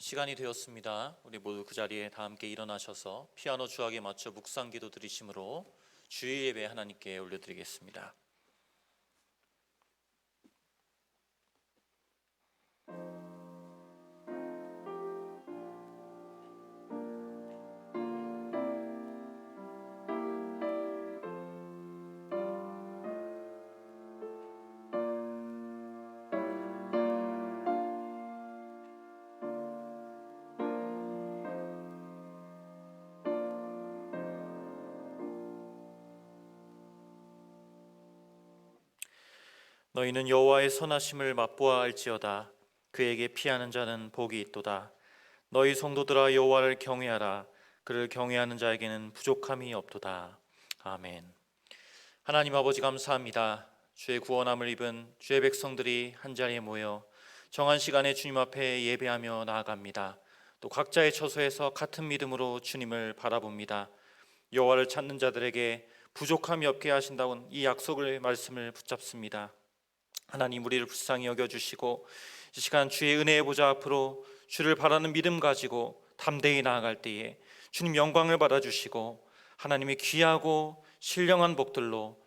시간이 되었습니다. 우리 모두 그 자리에 다 함께 일어나셔서 피아노 주악에 맞춰 묵상기도 드리심으로 주일 예배 하나님께 올려드리겠습니다. 너희는 여호와의 선하심을 맛보아 알지어다. 그에게 피하는 자는 복이 있도다. 너희 성도들아 여호와를 경외하라. 그를 경외하는 자에게는 부족함이 없도다. 아멘. 하나님 아버지 감사합니다. 주의 구원함을 입은 주의 백성들이 한자리에 모여 정한 시간에 주님 앞에 예배하며 나아갑니다. 또 각자의 처소에서 같은 믿음으로 주님을 바라봅니다. 여호와를 찾는 자들에게 부족함이 없게 하신다는 이 약속을 말씀을 붙잡습니다. 하나님, 우리를 불쌍히 여겨주시고 이 시간 주의 은혜의 보좌 앞으로 주를 바라는 믿음 가지고 담대히 나아갈 때에 주님 영광을 받아주시고 하나님의 귀하고 신령한 복들로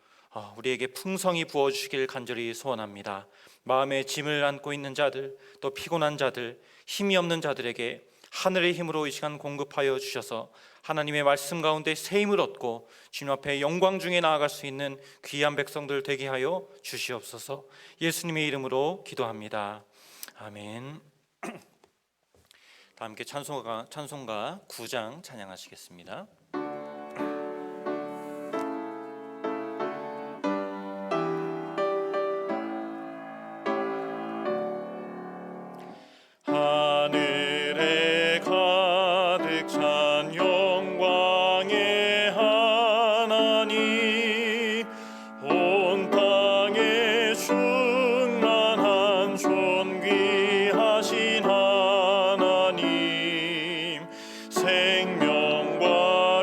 우리에게 풍성히 부어주시길 간절히 소원합니다. 마음에 짐을 안고 있는 자들, 또 피곤한 자들, 힘이 없는 자들에게 하늘의 힘으로 이 시간 공급하여 주셔서 하나님의 말씀 가운데 새 힘을 얻고 주님 앞에 영광 중에 나아갈 수 있는 귀한 백성들 되게 하여 주시옵소서. 예수님의 이름으로 기도합니다. 아멘. 다 함께 찬송가 9장 찬양하시겠습니다. 하늘에 가득 찬 영광의 하나님, 온 땅에 충만한 존귀하신 하나님, 생명과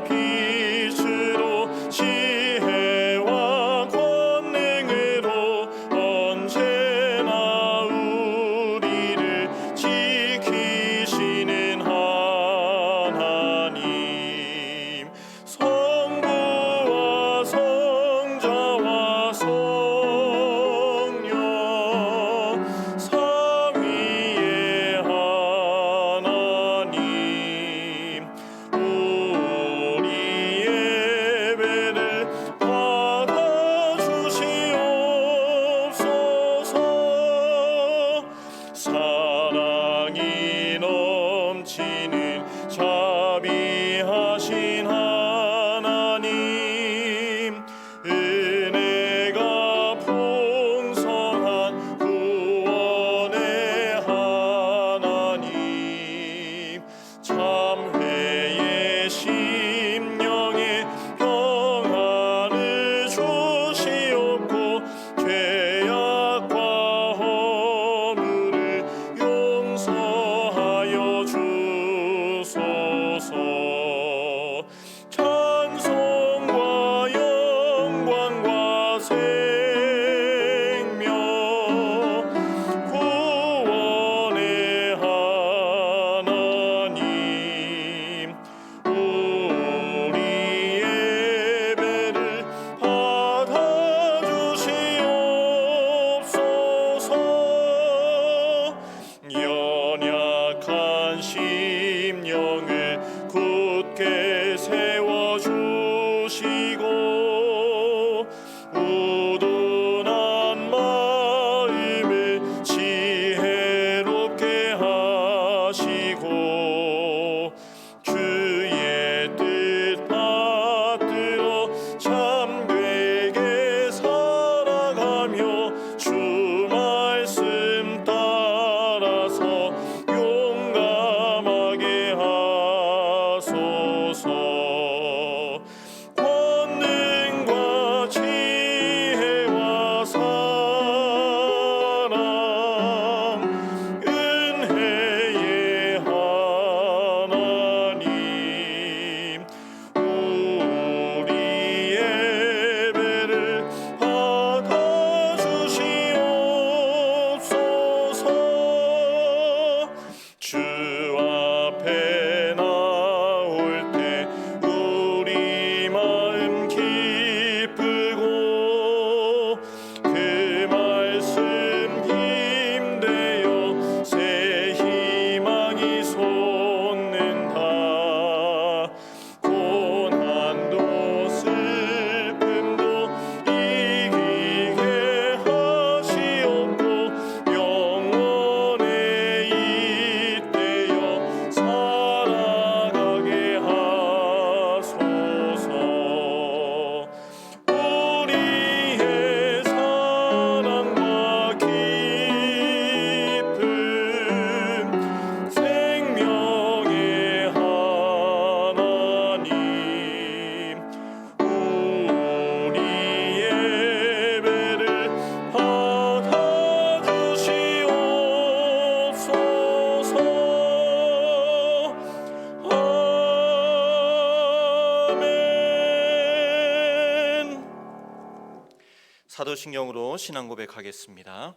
사도신경으로 신앙 고백하겠습니다.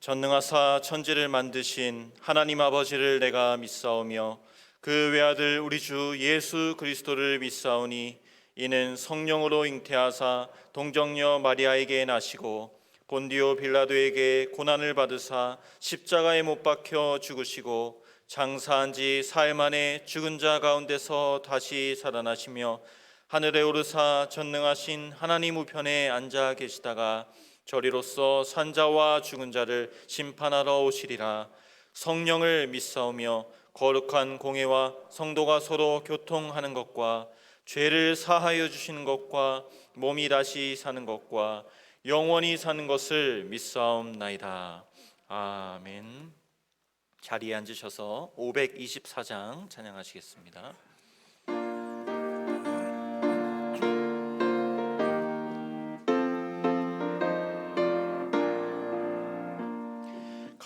전능하사 천지를 만드신 하나님 아버지를 내가 믿사오며 그 외아들 우리 주 예수 그리스도를 믿사오니 이는 성령으로 잉태하사 동정녀 마리아에게 나시고 본디오 빌라도에게 고난을 받으사 십자가에 못 박혀 죽으시고 장사한 지 사흘 만에 죽은 자 가운데서 다시 살아나시며 하늘에 오르사 전능하신 하나님 우편에 앉아 계시다가 저리로서 산자와 죽은 자를 심판하러 오시리라. 성령을 믿사오며 거룩한 공회와 성도가 서로 교통하는 것과 죄를 사하여 주시는 것과 몸이 다시 사는 것과 영원히 사는 것을 믿사옵나이다. 아멘. 자리에 앉으셔서 524장 찬양하시겠습니다.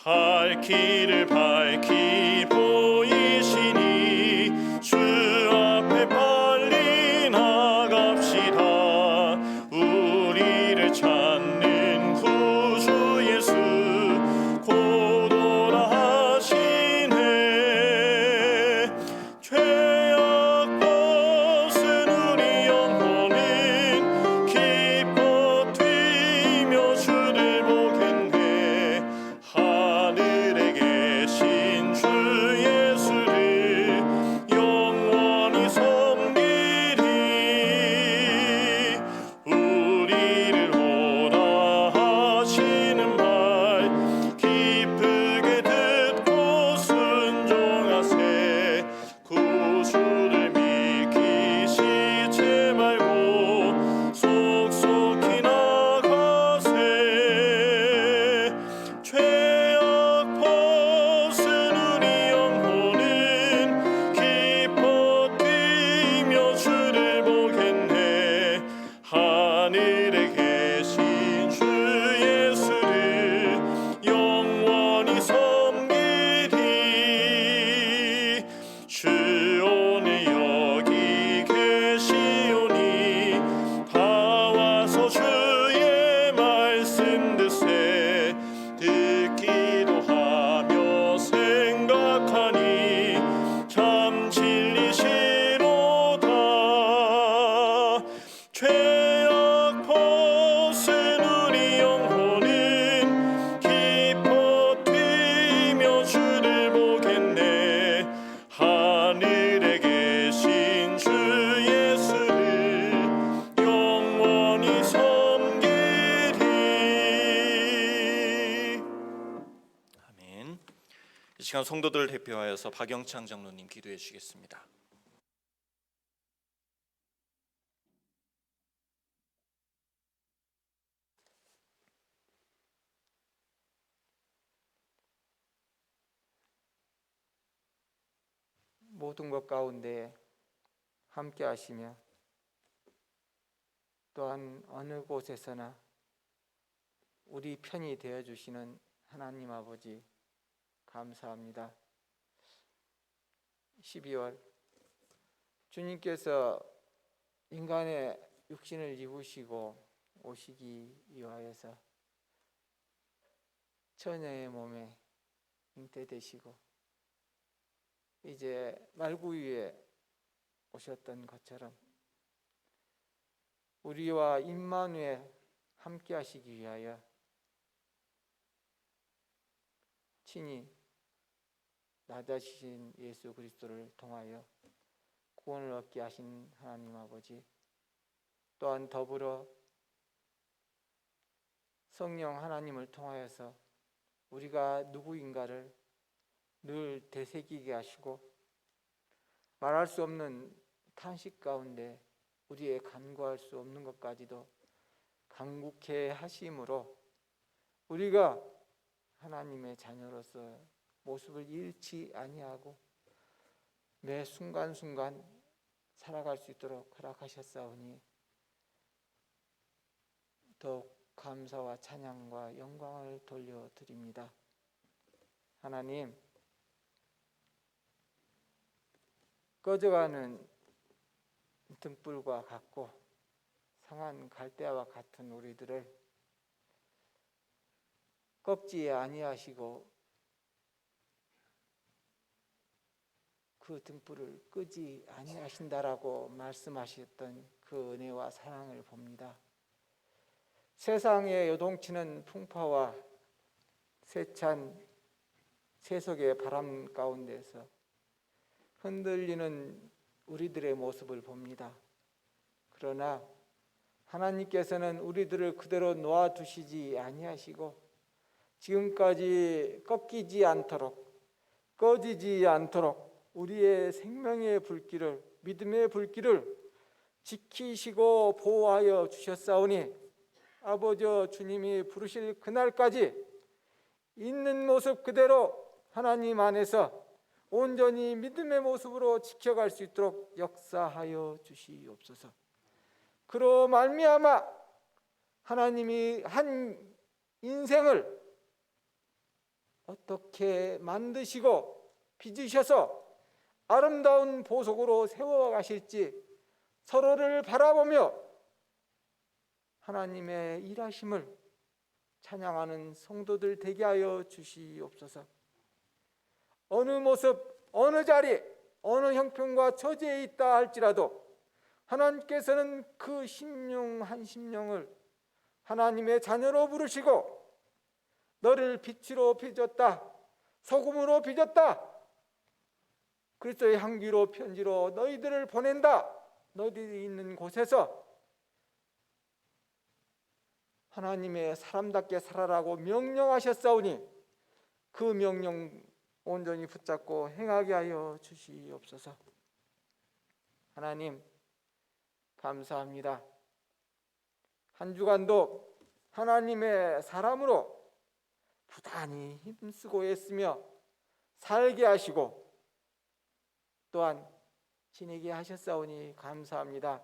갈 길을 밝히 보이시니 주 앞에 빨리 나갑시다. 우리를 찾는 구주 예수 곧 오라 하시네. 죄악 벗은 우리 영혼은 기뻐 뛰며 주를 보겠네. 하늘에 계신 주 예수를 영원히 섬기리. 우리를 오라 하시는 말 기쁘게 듣고 순종하세. 구주를 믿기 쉬지 말고 속속히 나가세. 죄악 벗은 우리 영혼은 기뻐 뛰며 주를 보겠네. 하늘에 계신 주 예수를 영원히 섬기리. 주 오늘 여기 계시오니 다 와서 주의 말씀 듣세. 듣기도 하며 생각하니 참 진리시로다. 죄악 벗은 우리 영혼은 기뻐 뛰며 주를 보겠네. 하늘에 계신 주 예수를 영원히 섬기리. 아멘. 이 시간 성도들을 대표하여서 박영창 장로님 기도해 주시겠습니다. 모든 것 가운데 함께 하시며 또한 어느 곳에서나 우리 편이 되어 주시는 하나님 아버지 감사합니다. 12월 주님께서 인간의 육신을 입으시고 오시기 위하여서 처녀의 몸에 잉태되시고 이제 말구유에 오셨던 것처럼 우리와 임마누엘 함께 하시기 위하여 친히 낮아지신 예수 그리스도를 통하여 구원을 얻게 하신 하나님 아버지, 또한 더불어 성령 하나님을 통하여서 우리가 누구인가를 늘 되새기게 하시고 말할 수 없는 탄식 가운데 우리의 간구할 수 없는 것까지도 간구케 하심으로 우리가 하나님의 자녀로서 모습을 잃지 아니하고 매 순간순간 살아갈 수 있도록 허락하셨사오니 더욱 감사와 찬양과 영광을 돌려드립니다. 하나님, 꺼져가는 등불과 같고 상한 갈대와 같은 우리들을 꺾지 아니하시고 그 등불을 끄지 아니하신다라고 말씀하셨던 그 은혜와 사랑을 봅니다. 세상에 요동치는 풍파와 세찬 세속의 바람 가운데서 흔들리는 우리들의 모습을 봅니다. 그러나 하나님께서는 우리들을 그대로 놓아두시지 아니하시고 지금까지 꺾이지 않도록 꺼지지 않도록 우리의 생명의 불길을, 믿음의 불길을 지키시고 보호하여 주셨사오니 아버지 주님이 부르실 그날까지 있는 모습 그대로 하나님 안에서 온전히 믿음의 모습으로 지켜갈 수 있도록 역사하여 주시옵소서. 그로 말미암아 하나님이 한 인생을 어떻게 만드시고 빚으셔서 아름다운 보석으로 세워가실지 서로를 바라보며 하나님의 일하심을 찬양하는 성도들 되게 하여 주시옵소서. 어느 모습, 어느 자리, 어느 형편과 처지에 있다 할지라도 하나님께서는 그 심령 한 심령을 하나님의 자녀로 부르시고 너를 빛으로 빚었다, 소금으로 빚었다, 그리스도의 향기로 편지로 너희들을 보낸다. 너희들이 있는 곳에서 하나님의 사람답게 살아라고 명령하셨사오니 그 명령 온전히 붙잡고 행하게 하여 주시옵소서. 하나님 감사합니다. 한 주간도 하나님의 사람으로 부단히 힘쓰고 애쓰며 살게 하시고 또한 지내게 하셨사오니 감사합니다.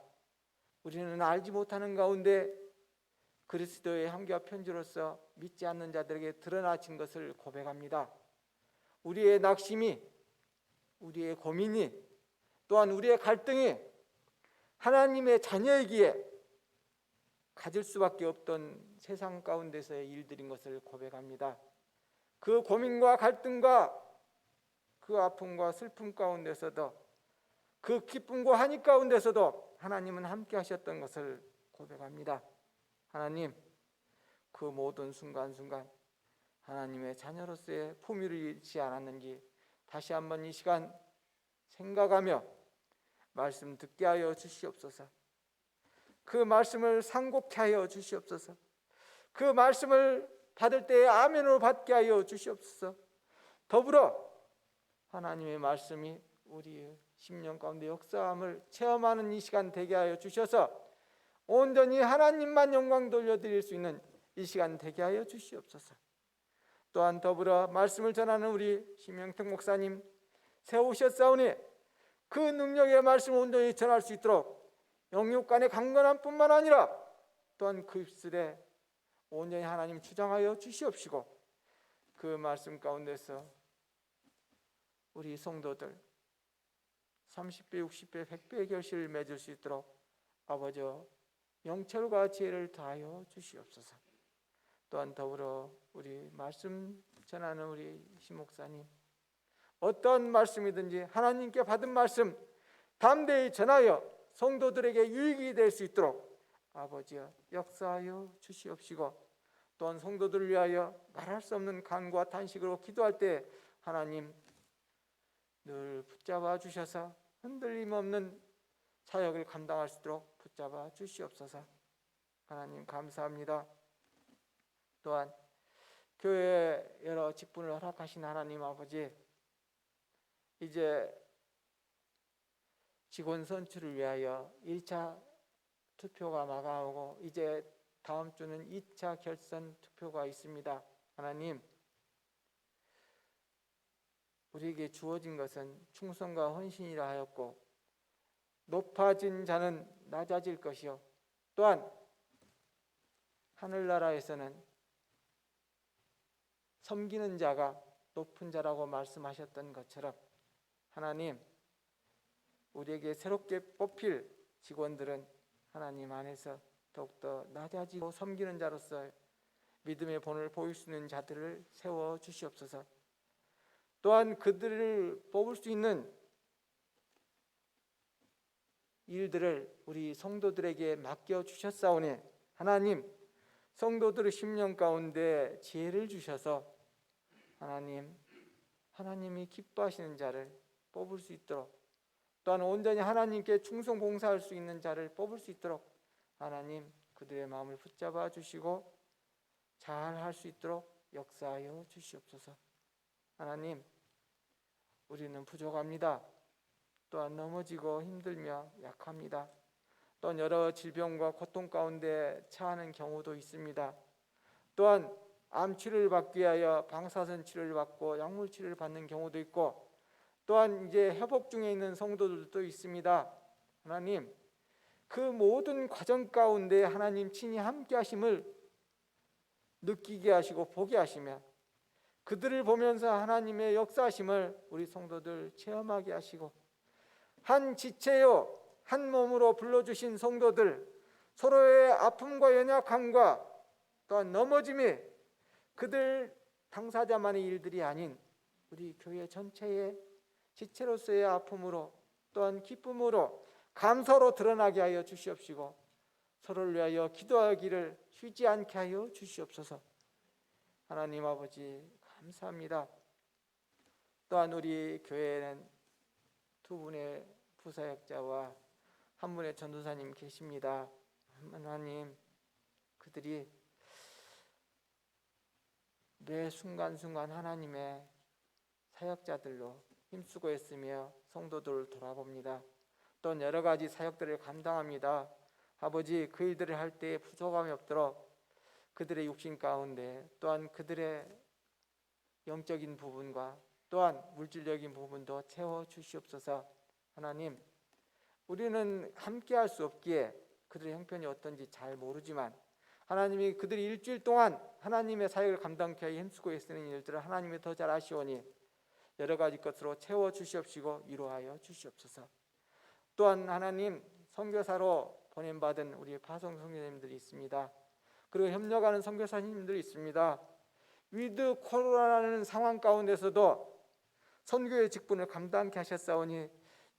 우리는 알지 못하는 가운데 그리스도의 향기와 편지로서 믿지 않는 자들에게 드러나신 것을 고백합니다. 우리의 낙심이, 우리의 고민이, 또한 우리의 갈등이 하나님의 자녀이기에 가질 수밖에 없던 세상 가운데서의 일들인 것을 고백합니다. 그 고민과 갈등과 그 아픔과 슬픔 가운데서도 그 기쁨과 한이 가운데서도 하나님은 함께 하셨던 것을 고백합니다. 하나님, 그 모든 순간순간 하나님의 자녀로서의 품위를 잃지 않았는지 다시 한번 이 시간 생각하며 말씀 듣게 하여 주시옵소서. 그 말씀을 상고케 하여 주시옵소서. 그 말씀을 받을 때에 아멘으로 받게 하여 주시옵소서. 더불어 하나님의 말씀이 우리의 심령 가운데 역사함을 체험하는 이 시간 되게 하여 주셔서 온전히 하나님만 영광 돌려드릴 수 있는 이 시간 되게 하여 주시옵소서. 또한 더불어 말씀을 전하는 우리 심영택 목사님 세우셨사오니 그 능력의 말씀을 온전히 전할 수 있도록 영육간의 강건함 뿐만 아니라 또한 그 입술에 온전히 하나님 주장하여 주시옵시고 그 말씀 가운데서 우리 성도들 30배, 60배, 100배의 결실을 맺을 수 있도록 아버지 영철과 지혜를 다하여 주시옵소서. 또한 더불어 우리 말씀 전하는 우리 심목사님 어떤 말씀이든지 하나님께 받은 말씀 담대히 전하여 성도들에게 유익이 될 수 있도록 아버지여 역사하여 주시옵시고 또한 성도들을 위하여 말할 수 없는 간구와 탄식으로 기도할 때 하나님 늘 붙잡아 주셔서 흔들림 없는 사역을 감당할 수 있도록 붙잡아 주시옵소서. 하나님 감사합니다. 또한 교회 여러 직분을 허락하신 하나님 아버지 이제 직원 선출을 위하여 1차 투표가 마감하고 이제 다음 주는 2차 결선 투표가 있습니다. 하나님 우리에게 주어진 것은 충성과 헌신이라 하였고 높아진 자는 낮아질 것이요 또한 하늘나라에서는 섬기는 자가 높은 자라고 말씀하셨던 것처럼 하나님 우리에게 새롭게 뽑힐 직원들은 하나님 안에서 더욱더 낮아지고 섬기는 자로서 믿음의 본을 보일 수 있는 자들을 세워 주시옵소서. 또한 그들을 뽑을 수 있는 일들을 우리 성도들에게 맡겨 주셨사오니 하나님, 성도들의 심령 가운데 지혜를 주셔서 하나님이 기뻐하시는 자를 뽑을 수 있도록, 또한 온전히 하나님께 충성 봉사할 수 있는 자를 뽑을 수 있도록 하나님 그들의 마음을 붙잡아 주시고 잘 할 수 있도록 역사하여 주시옵소서. 하나님, 우리는 부족합니다. 또한 넘어지고 힘들며 약합니다. 또한 여러 질병과 고통 가운데 처하는 경우도 있습니다. 또한 암 치료를 받기 위하여 방사선 치료를 받고 약물 치료를 받는 경우도 있고, 또한 이제 회복 중에 있는 성도들도 있습니다. 하나님, 그 모든 과정 가운데 하나님 친히 함께 하심을 느끼게 하시고 보게 하시며, 그들을 보면서 하나님의 역사하심을 우리 성도들 체험하게 하시고, 한 지체요 한 몸으로 불러주신 성도들 서로의 아픔과 연약함과 또한 넘어짐이 그들 당사자만의 일들이 아닌 우리 교회 전체의 지체로서의 아픔으로 또한 기쁨으로 감사로 드러나게 하여 주시옵시고, 서로를 위하여 기도하기를 쉬지 않게 하여 주시옵소서. 하나님 아버지 감사합니다. 또한 우리 교회에는 두 분의 부사역자와 한 분의 전도사님 계십니다. 하나님, 그들이 매 순간순간 하나님의 사역자들로 힘쓰고 있으며 성도들을 돌아봅니다. 또 여러 가지 사역들을 감당합니다. 아버지, 그 일들을 할 때 부족함이 없도록 그들의 육신 가운데 또한 그들의 영적인 부분과 또한 물질적인 부분도 채워 주시옵소서. 하나님, 우리는 함께 할 수 없기에 그들의 형편이 어떤지 잘 모르지만 하나님이 그들이 일주일 동안 하나님의 사역을 감당케 하여 힘쓰고 있는 일들을 하나님이 더 잘 아시오니 여러 가지 것으로 채워 주시옵시고 위로하여 주시옵소서. 또한 하나님, 선교사로 보냄받은 우리 파송 선교사님들이 있습니다. 그리고 협력하는 선교사님들이 있습니다. 위드 코로나라는 상황 가운데서도 선교의 직분을 감당케 하셨사오니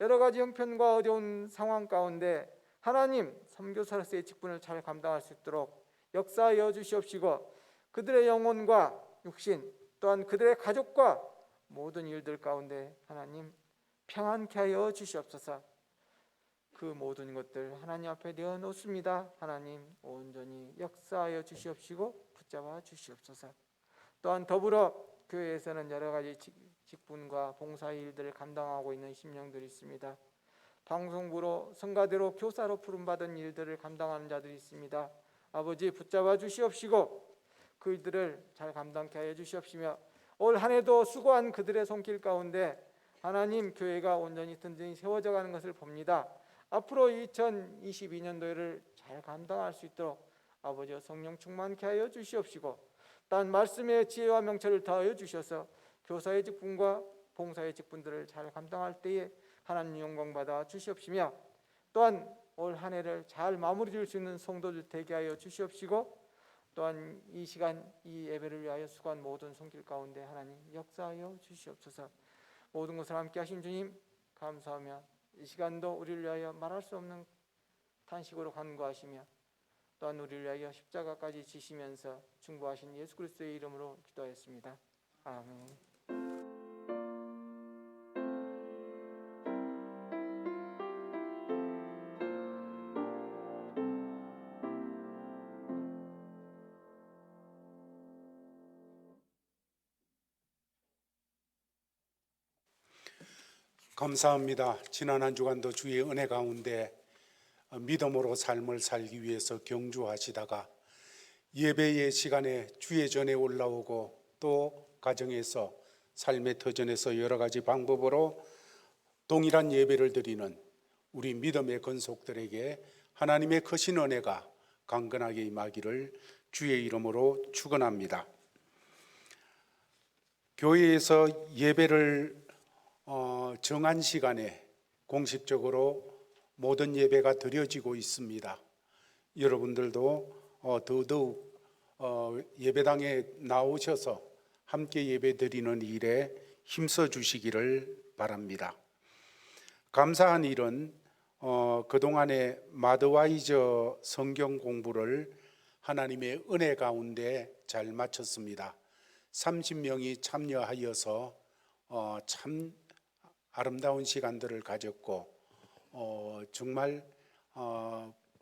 여러 가지 형편과 어려운 상황 가운데 하나님, 선교사로서의 직분을 잘 감당할 수 있도록 역사하여 주시옵시고, 그들의 영혼과 육신 또한 그들의 가족과 모든 일들 가운데 하나님 평안케 하여 주시옵소서. 그 모든 것들 하나님 앞에 내어놓습니다. 하나님 온전히 역사하여 주시옵시고 붙잡아 주시옵소서. 또한 더불어 교회에서는 여러 가지 직분과 봉사 일들을 감당하고 있는 심령들이 있습니다. 방송부로, 성가대로, 교사로 부름받은 일들을 감당하는 자들이 있습니다. 아버지, 붙잡아 주시옵시고 그 일들을 잘 감당케 하여 주시옵시며, 올 한 해도 수고한 그들의 손길 가운데 하나님 교회가 온전히 든든히 세워져 가는 것을 봅니다. 앞으로 2022년도를 잘 감당할 수 있도록 아버지여 성령 충만케 하여 주시옵시고, 또한 말씀의 지혜와 명철을 더하여 주셔서 교사의 직분과 봉사의 직분들을 잘 감당할 때에 하나님 영광 받아 주시옵시며, 또한 올 한 해를 잘 마무리 지을 수 있는 성도들 되게 하여 주시옵시고, 또한 이 시간 이 예배를 위하여 수고한 모든 손길 가운데 하나님 역사하여 주시옵소서. 모든 것을 함께 하신 주님 감사하며, 이 시간도 우리를 위하여 말할 수 없는 탄식으로 간구하시며 또한 우리를 위하여 십자가까지 지시면서 중보하신 예수 그리스도의 이름으로 기도하였습니다. 아멘. 감사합니다. 지난 한 주간도 주의 은혜 가운데 믿음으로 삶을 살기 위해서 경주하시다가 예배의 시간에 주의 전에 올라오고 또 가정에서 삶의 터전에서 여러 가지 방법으로 동일한 예배를 드리는 우리 믿음의 건속들에게 하나님의 크신 은혜가 강건하게 임하기를 주의 이름으로 축원합니다. 교회에서 예배를 정한 시간에 공식적으로 모든 예배가 드려지고 있습니다. 여러분들도 더더욱 예배당에 나오셔서 함께 예배드리는 일에 힘써 주시기를 바랍니다. 감사한 일은 그동안에 마드와이저 성경 공부를 하나님의 은혜 가운데 잘 마쳤습니다. 30명이 참여하여서 참 아름다운 시간들을 가졌고 정말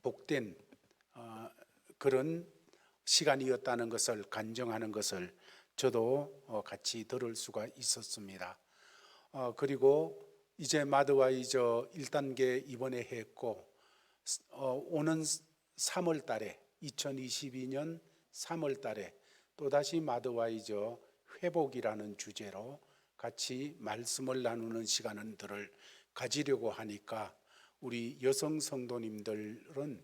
복된 그런 시간이었다는 것을 간증하는 것을 저도 같이 들을 수가 있었습니다. 그리고 이제 마드와이저 1단계 이번에 했고 오는 3월 달에 2022년 3월 달에 또다시 마드와이저 회복이라는 주제로 같이 말씀을 나누는 시간들을 가지려고 하니까 우리 여성 성도님들은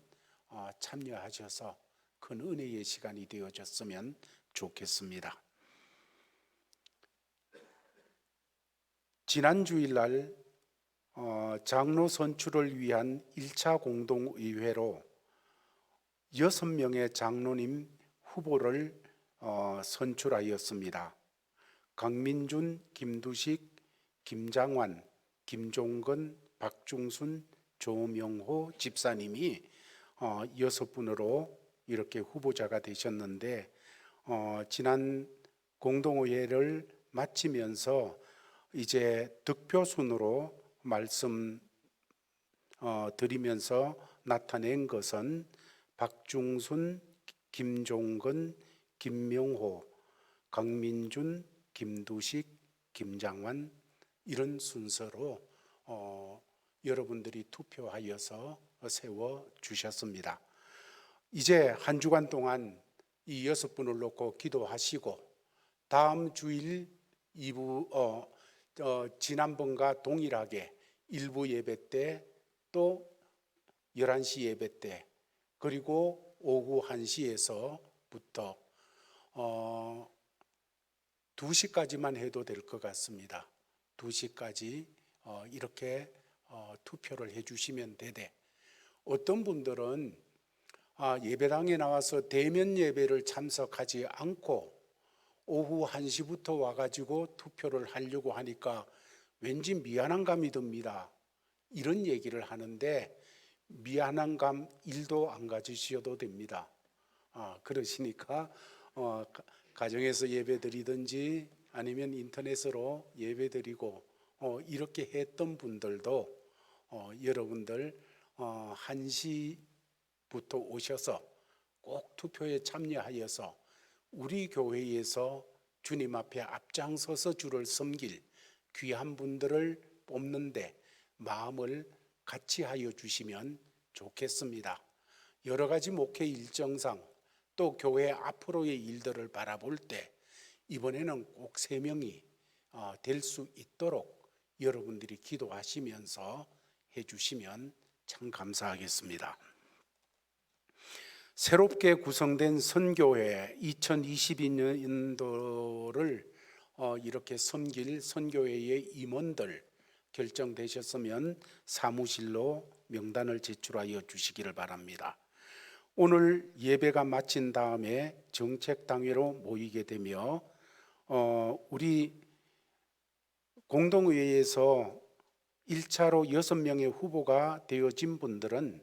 참여하셔서 큰 은혜의 시간이 되어졌으면 좋겠습니다. 지난 주일날 장로 선출을 위한 1차 공동의회로 6명의 장로님 후보를 선출하였습니다. 강민준, 김두식, 김장환, 김종근, 박중순, 조명호 집사님이 6분으로 이렇게 후보자가 되셨는데 지난 공동의회를 마치면서 이제 득표순으로 말씀 드리면서 나타낸 것은 박중순, 김종근, 김명호, 강민준, 김두식, 김장환 이런 순서로 여러분들이 투표하여서 세워 주셨습니다. 이제 한 주간 동안 이 6분을 놓고 기도하시고 다음 주일 지난번과 동일하게 일부 예배 때 또 11시 예배 때 그리고 오후 1시에서부터 2시까지만 해도 될 것 같습니다. 2시까지 이렇게 투표를 해주시면 되되 어떤 분들은 예배당에 나와서 대면 예배를 참석하지 않고 오후 1시부터 와가지고 투표를 하려고 하니까 왠지 미안한 감이 듭니다. 이런 얘기를 하는데 미안한 감 1도 안 가지셔도 됩니다. 그러시니까 가정에서 예배 드리든지 아니면 인터넷으로 예배 드리고 이렇게 했던 분들도 여러분들 1시부터 오셔서 꼭 투표에 참여하여서 우리 교회에서 주님 앞에 앞장서서 주를 섬길 귀한 분들을 뽑는데 마음을 같이 하여 주시면 좋겠습니다. 여러 가지 목회 일정상 또 교회 앞으로의 일들을 바라볼 때 이번에는 꼭 3명이 될 수 있도록 여러분들이 기도하시면서 해주시면 참 감사하겠습니다. 새롭게 구성된 선교회 2022년도를 이렇게 섬길 선교회의 임원들 결정되셨으면 사무실로 명단을 제출하여 주시기를 바랍니다. 오늘 예배가 마친 다음에 정책당회로 모이게 되며 우리 공동의회에서 1차로 6명의 후보가 되어진 분들은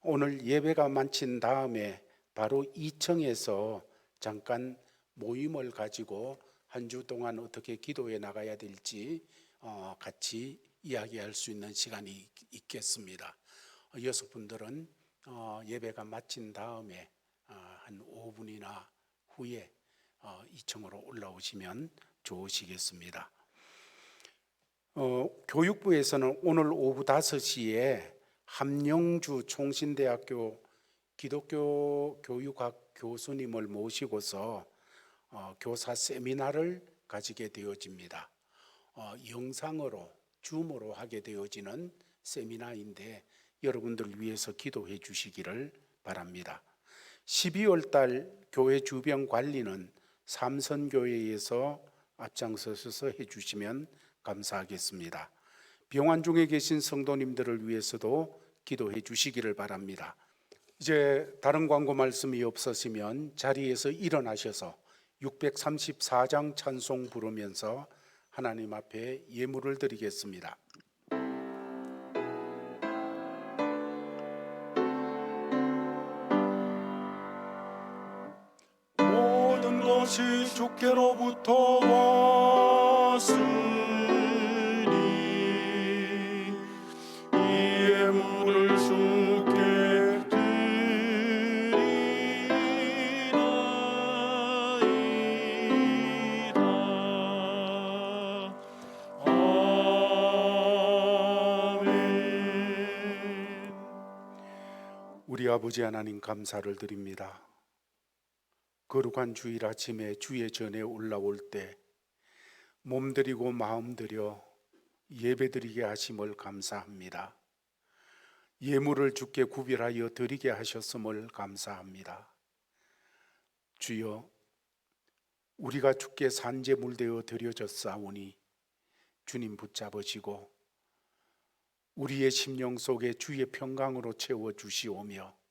오늘 예배가 마친 다음에 바로 2층에서 잠깐 모임을 가지고 한 주 동안 어떻게 기도해 나가야 될지 같이 이야기할 수 있는 시간이 있겠습니다. 6분들은 예배가 마친 다음에 한 5분이나 후에 2층으로 올라오시면 좋으시겠습니다. 교육부에서는 오늘 오후 5시에 함영주 총신대학교 기독교 교육학 교수님을 모시고서 교사 세미나를 가지게 되어집니다. 영상으로 줌으로 하게 되어지는 세미나인데 여러분들 위해서 기도해 주시기를 바랍니다. 12월 달 교회 주변 관리는 삼선교회에서 앞장서서 해주시면 감사하겠습니다. 병환 중에 계신 성도님들을 위해서도 기도해 주시기를 바랍니다. 이제 다른 광고 말씀이 없으시면 자리에서 일어나셔서 634장 찬송 부르면서 하나님 앞에 예물을 드리겠습니다. 모든 것이 주께로부터 왔으니 이 예물을 주께 우리 아버지 하나님 감사를 드립니다. 거룩한 주일 아침에 주의 전에 올라올 때 몸드리고 마음드려 예배드리게 하심을 감사합니다. 예물을 주께 구별하여 드리게 하셨음을 감사합니다. 주여, 우리가 주께 산제물되어 드려졌사오니 주님 붙잡으시고 우리의 심령 속에 주의 평강으로 채워주시오며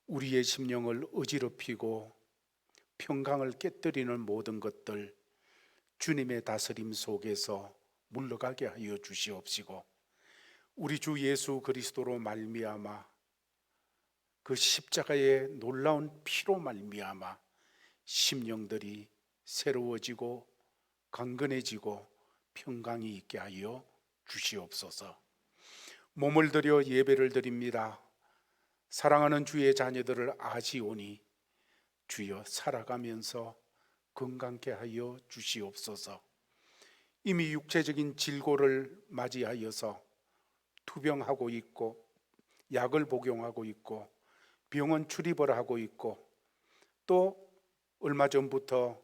우리의 심령을 어지럽히고 평강을 깨뜨리는 모든 것들 주님의 다스림 속에서 물러가게 하여 주시옵시고 우리 주 예수 그리스도로 말미암아 그 십자가의 놀라운 피로 말미암아 심령들이 새로워지고 강건해지고 평강이 있게 하여 주시옵소서. 몸을 들여 예배를 드립니다. 사랑하는 주의 자녀들을 아시오니 주여 살아가면서 건강케 하여 주시옵소서. 이미 육체적인 질고를 맞이하여서 투병하고 있고 약을 복용하고 있고 병원 출입을 하고 있고 또 얼마 전부터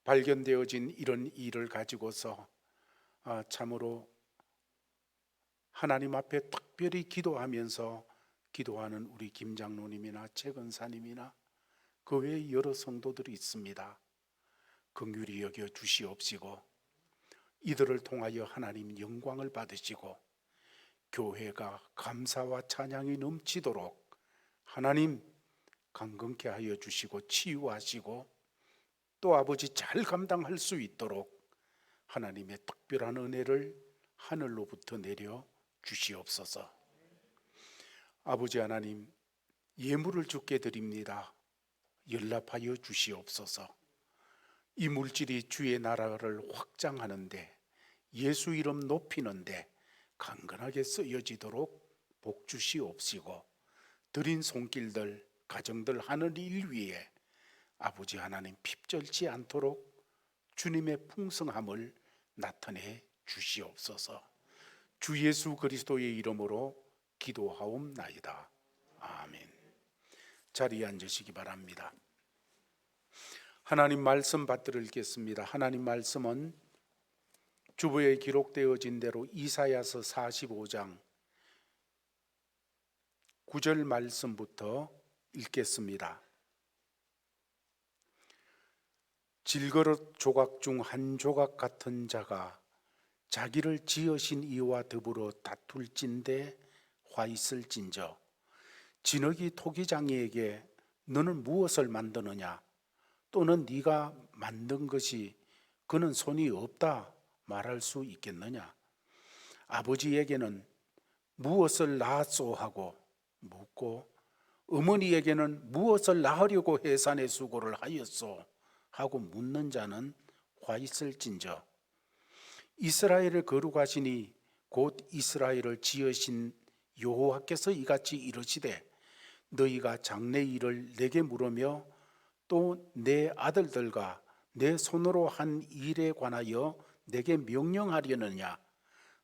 발견되어진 이런 일을 가지고서 참으로 하나님 앞에 특별히 기도하면서 기도하는 우리 김 장로님이나 최 권사님이나 그 외에 여러 성도들이 있습니다. 긍휼히 여겨 주시옵시고 이들을 통하여 하나님 영광을 받으시고 교회가 감사와 찬양이 넘치도록 하나님 강건케 하여 주시고 치유하시고 또 아버지 잘 감당할 수 있도록 하나님의 특별한 은혜를 하늘로부터 내려 주시옵소서. 아버지 하나님, 예물을 주께 드립니다. 연락하여 주시옵소서. 이 물질이 주의 나라를 확장하는데 예수 이름 높이는데 강건하게 쓰여지도록 복 주시옵시고 드린 손길들 가정들 하늘 일 위에 아버지 하나님 핍절치 않도록 주님의 풍성함을 나타내 주시옵소서. 주 예수 그리스도의 이름으로 기도하옵나이다. 아멘. 자리에 앉으시기 바랍니다. 하나님 말씀 받들어 읽겠습니다. 하나님 말씀은 주보에 기록되어진 대로 이사야서 45장 9절 말씀부터 읽겠습니다. 질그릇 조각 중 한 조각 같은 자가 자기를 지으신 이와 더불어 다툴진대 화 있을진저 진흙이 토기장이에게 너는 무엇을 만드느냐 또는 네가 만든 것이 그는 손이 없다 말할 수 있겠느냐. 아버지에게는 무엇을 낳았소 하고 묻고 어머니에게는 무엇을 낳으려고 해산의 수고를 하였소 하고 묻는 자는 화 있을진저 이스라엘을 거룩하시니 곧 이스라엘을 지으신 여호와께서 이같이 이르시되 너희가 장래 일을 내게 물으며 또 내 아들들과 내 손으로 한 일에 관하여 내게 명령하려느냐.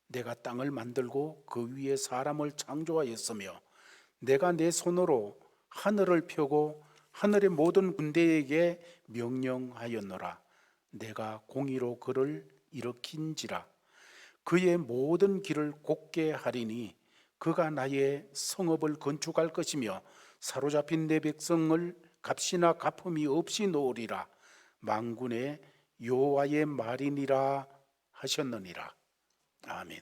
내가 땅을 만들고 그 위에 사람을 창조하였으며 내가 내 손으로 하늘을 펴고 하늘의 모든 군대에게 명령하였노라. 내가 공의로 그를 일으킨지라. 그의 모든 길을 곱게 하리니 그가 나의 성읍을 건축할 것이며 사로잡힌 내 백성을 값이나 갚음이 없이 놓으리라. 만군의 여호와의 말이니라 하셨느니라. 아멘.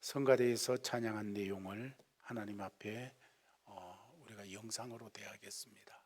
성가대에서 찬양한 내용을 하나님 앞에 영상으로 대하겠습니다.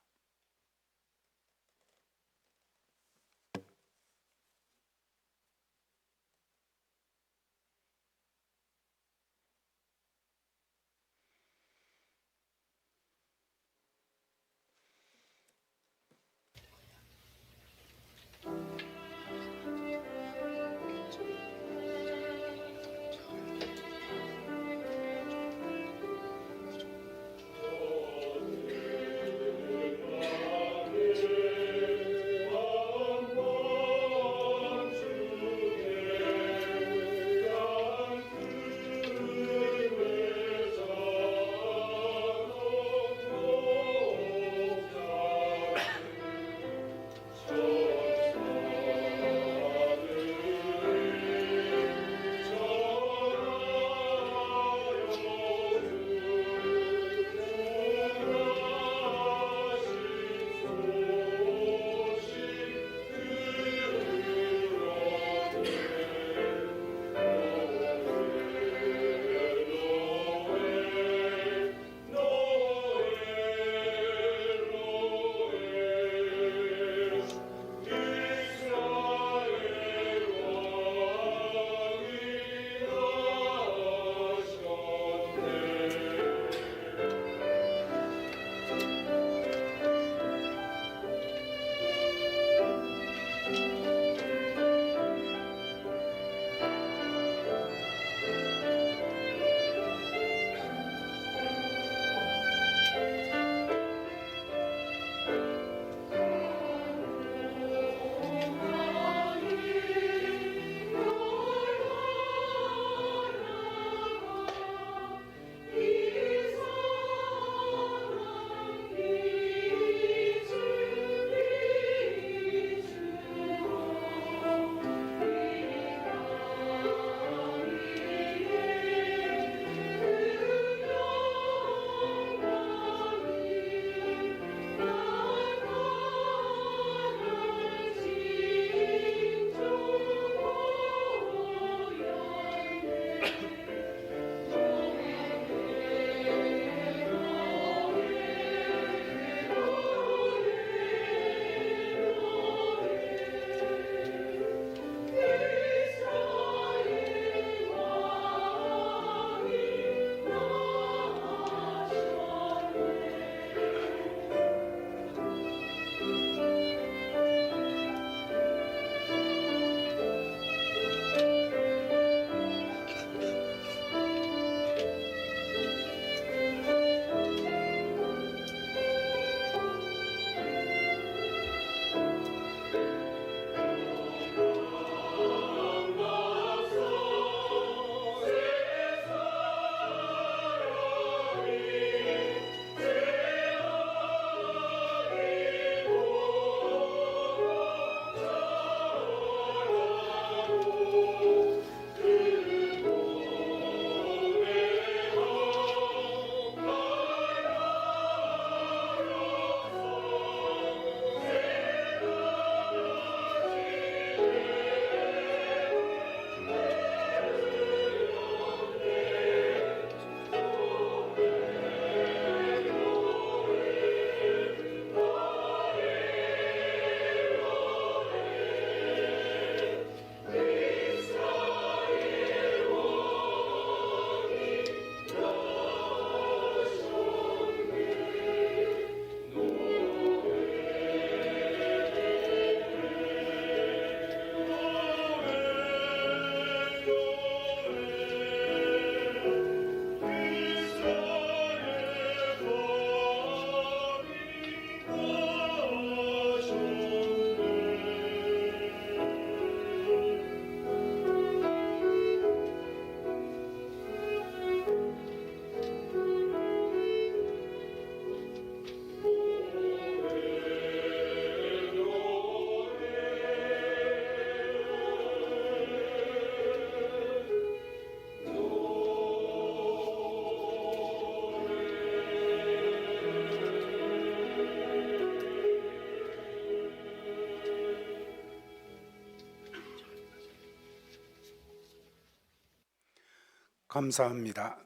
감사합니다.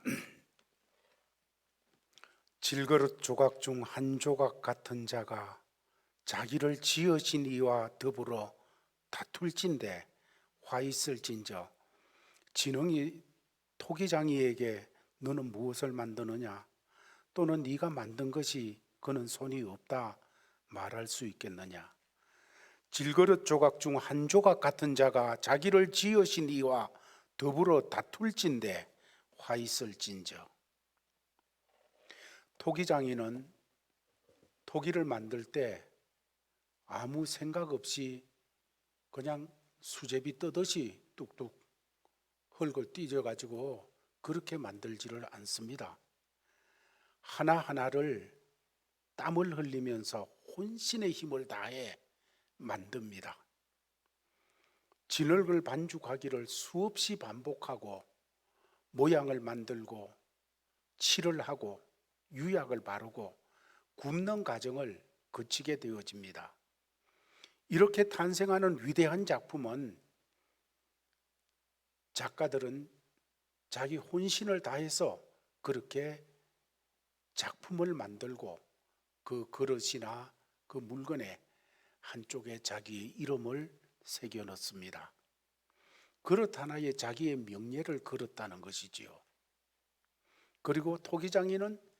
질그릇 조각 중 한 조각 같은 자가 자기를 지으신 이와 더불어 다툴진대 화 있을진저. 진흥이 토기장이에게 너는 무엇을 만드느냐, 또는 네가 만든 것이 그는 손이 없다 말할 수 있겠느냐. 질그릇 조각 중 한 조각 같은 자가 자기를 지으신 이와 더불어 다툴진대 화 있을진저. 토기장이는 토기를 만들 때 아무 생각 없이 그냥 수제비 뜨듯이 뚝뚝 흙을 띄져가지고 그렇게 만들지를 않습니다. 하나하나를 땀을 흘리면서 혼신의 힘을 다해 만듭니다. 진흙을 반죽하기를 수없이 반복하고 모양을 만들고 칠을 하고 유약을 바르고 굽는 과정을 거치게 되어집니다. 이렇게 탄생하는 위대한 작품은 작가들은 자기 혼신을 다해서 그렇게 작품을 만들고 그 그릇이나 그 물건에 한쪽에 자기의 이름을 새겨 넣습니다. 그릇 하나에 자기의 명예를 걸었다는 것이지요. 그리고 토기장이는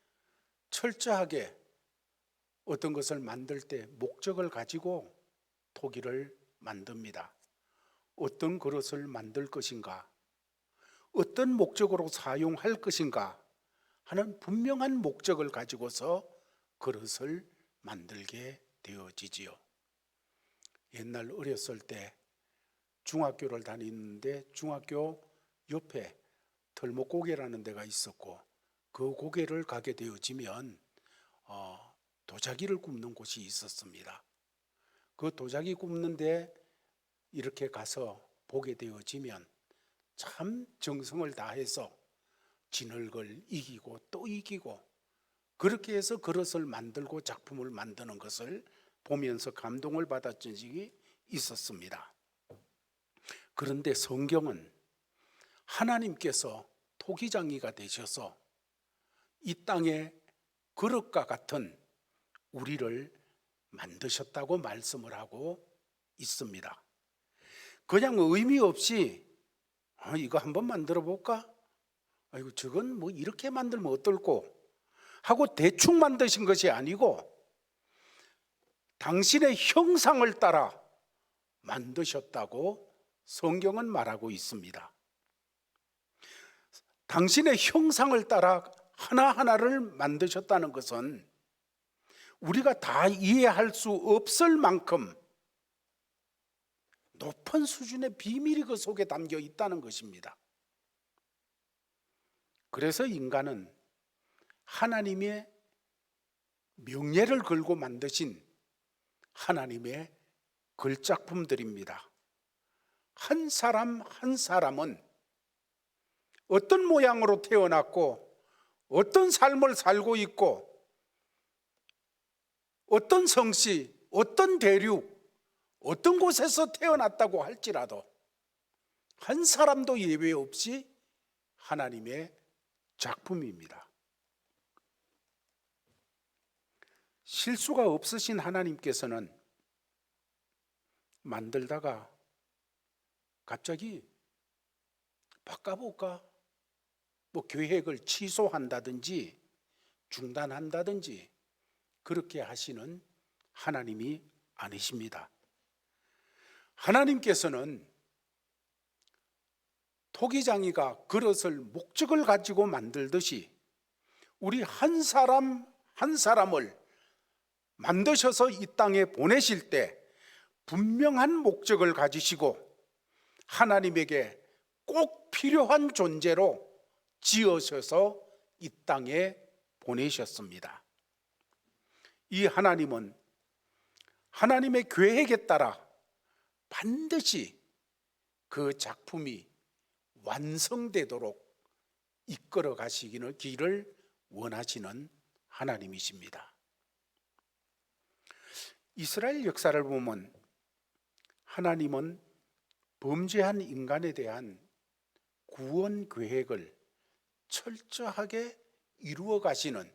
철저하게 어떤 것을 만들 때 목적을 가지고 토기를 만듭니다. 어떤 그릇을 만들 것인가, 어떤 목적으로 사용할 것인가 하는 분명한 목적을 가지고서 그릇을 만들게 되어지지요. 옛날 어렸을 때 중학교를 다니는데 중학교 옆에 털목고개라는 데가 있었고, 그 고개를 가게 되어지면 도자기를 굽는 곳이 있었습니다. 그 도자기 굽는데 이렇게 가서 보게 되어지면 참 정성을 다해서 진흙을 이기고 또 이기고 그렇게 해서 그릇을 만들고 작품을 만드는 것을 보면서 감동을 받았던 적이 있었습니다. 그런데 성경은 하나님께서 토기장이가 되셔서 이 땅에 그릇과 같은 우리를 만드셨다고 말씀을 하고 있습니다. 그냥 의미 없이 이거 한번 만들어 볼까? 아이고 저건 뭐 이렇게 만들면 어떨꼬? 하고 대충 만드신 것이 아니고 당신의 형상을 따라 만드셨다고 성경은 말하고 있습니다. 당신의 형상을 따라 하나하나를 만드셨다는 것은 우리가 다 이해할 수 없을 만큼 높은 수준의 비밀이 그 속에 담겨 있다는 것입니다. 그래서 인간은 하나님의 명예를 걸고 만드신 하나님의 글작품들입니다. 한 사람 한 사람은 어떤 모양으로 태어났고 어떤 삶을 살고 있고 어떤 성씨, 어떤 대륙, 어떤 곳에서 태어났다고 할지라도 한 사람도 예외 없이 하나님의 작품입니다. 실수가 없으신 하나님께서는 만들다가 갑자기 바꿔볼까? 뭐 계획을 취소한다든지 중단한다든지 그렇게 하시는 하나님이 아니십니다. 하나님께서는 토기장이가 그릇을 목적을 가지고 만들듯이 우리 한 사람 한 사람을 만드셔서 이 땅에 보내실 때 분명한 목적을 가지시고 하나님에게 꼭 필요한 존재로 지으셔서 이 땅에 보내셨습니다. 이 하나님은 하나님의 계획에 따라 반드시 그 작품이 완성되도록 이끌어 가시기를 길을 원하시는 하나님이십니다. 이스라엘 역사를 보면 하나님은 범죄한 인간에 대한 구원 계획을 철저하게 이루어 가시는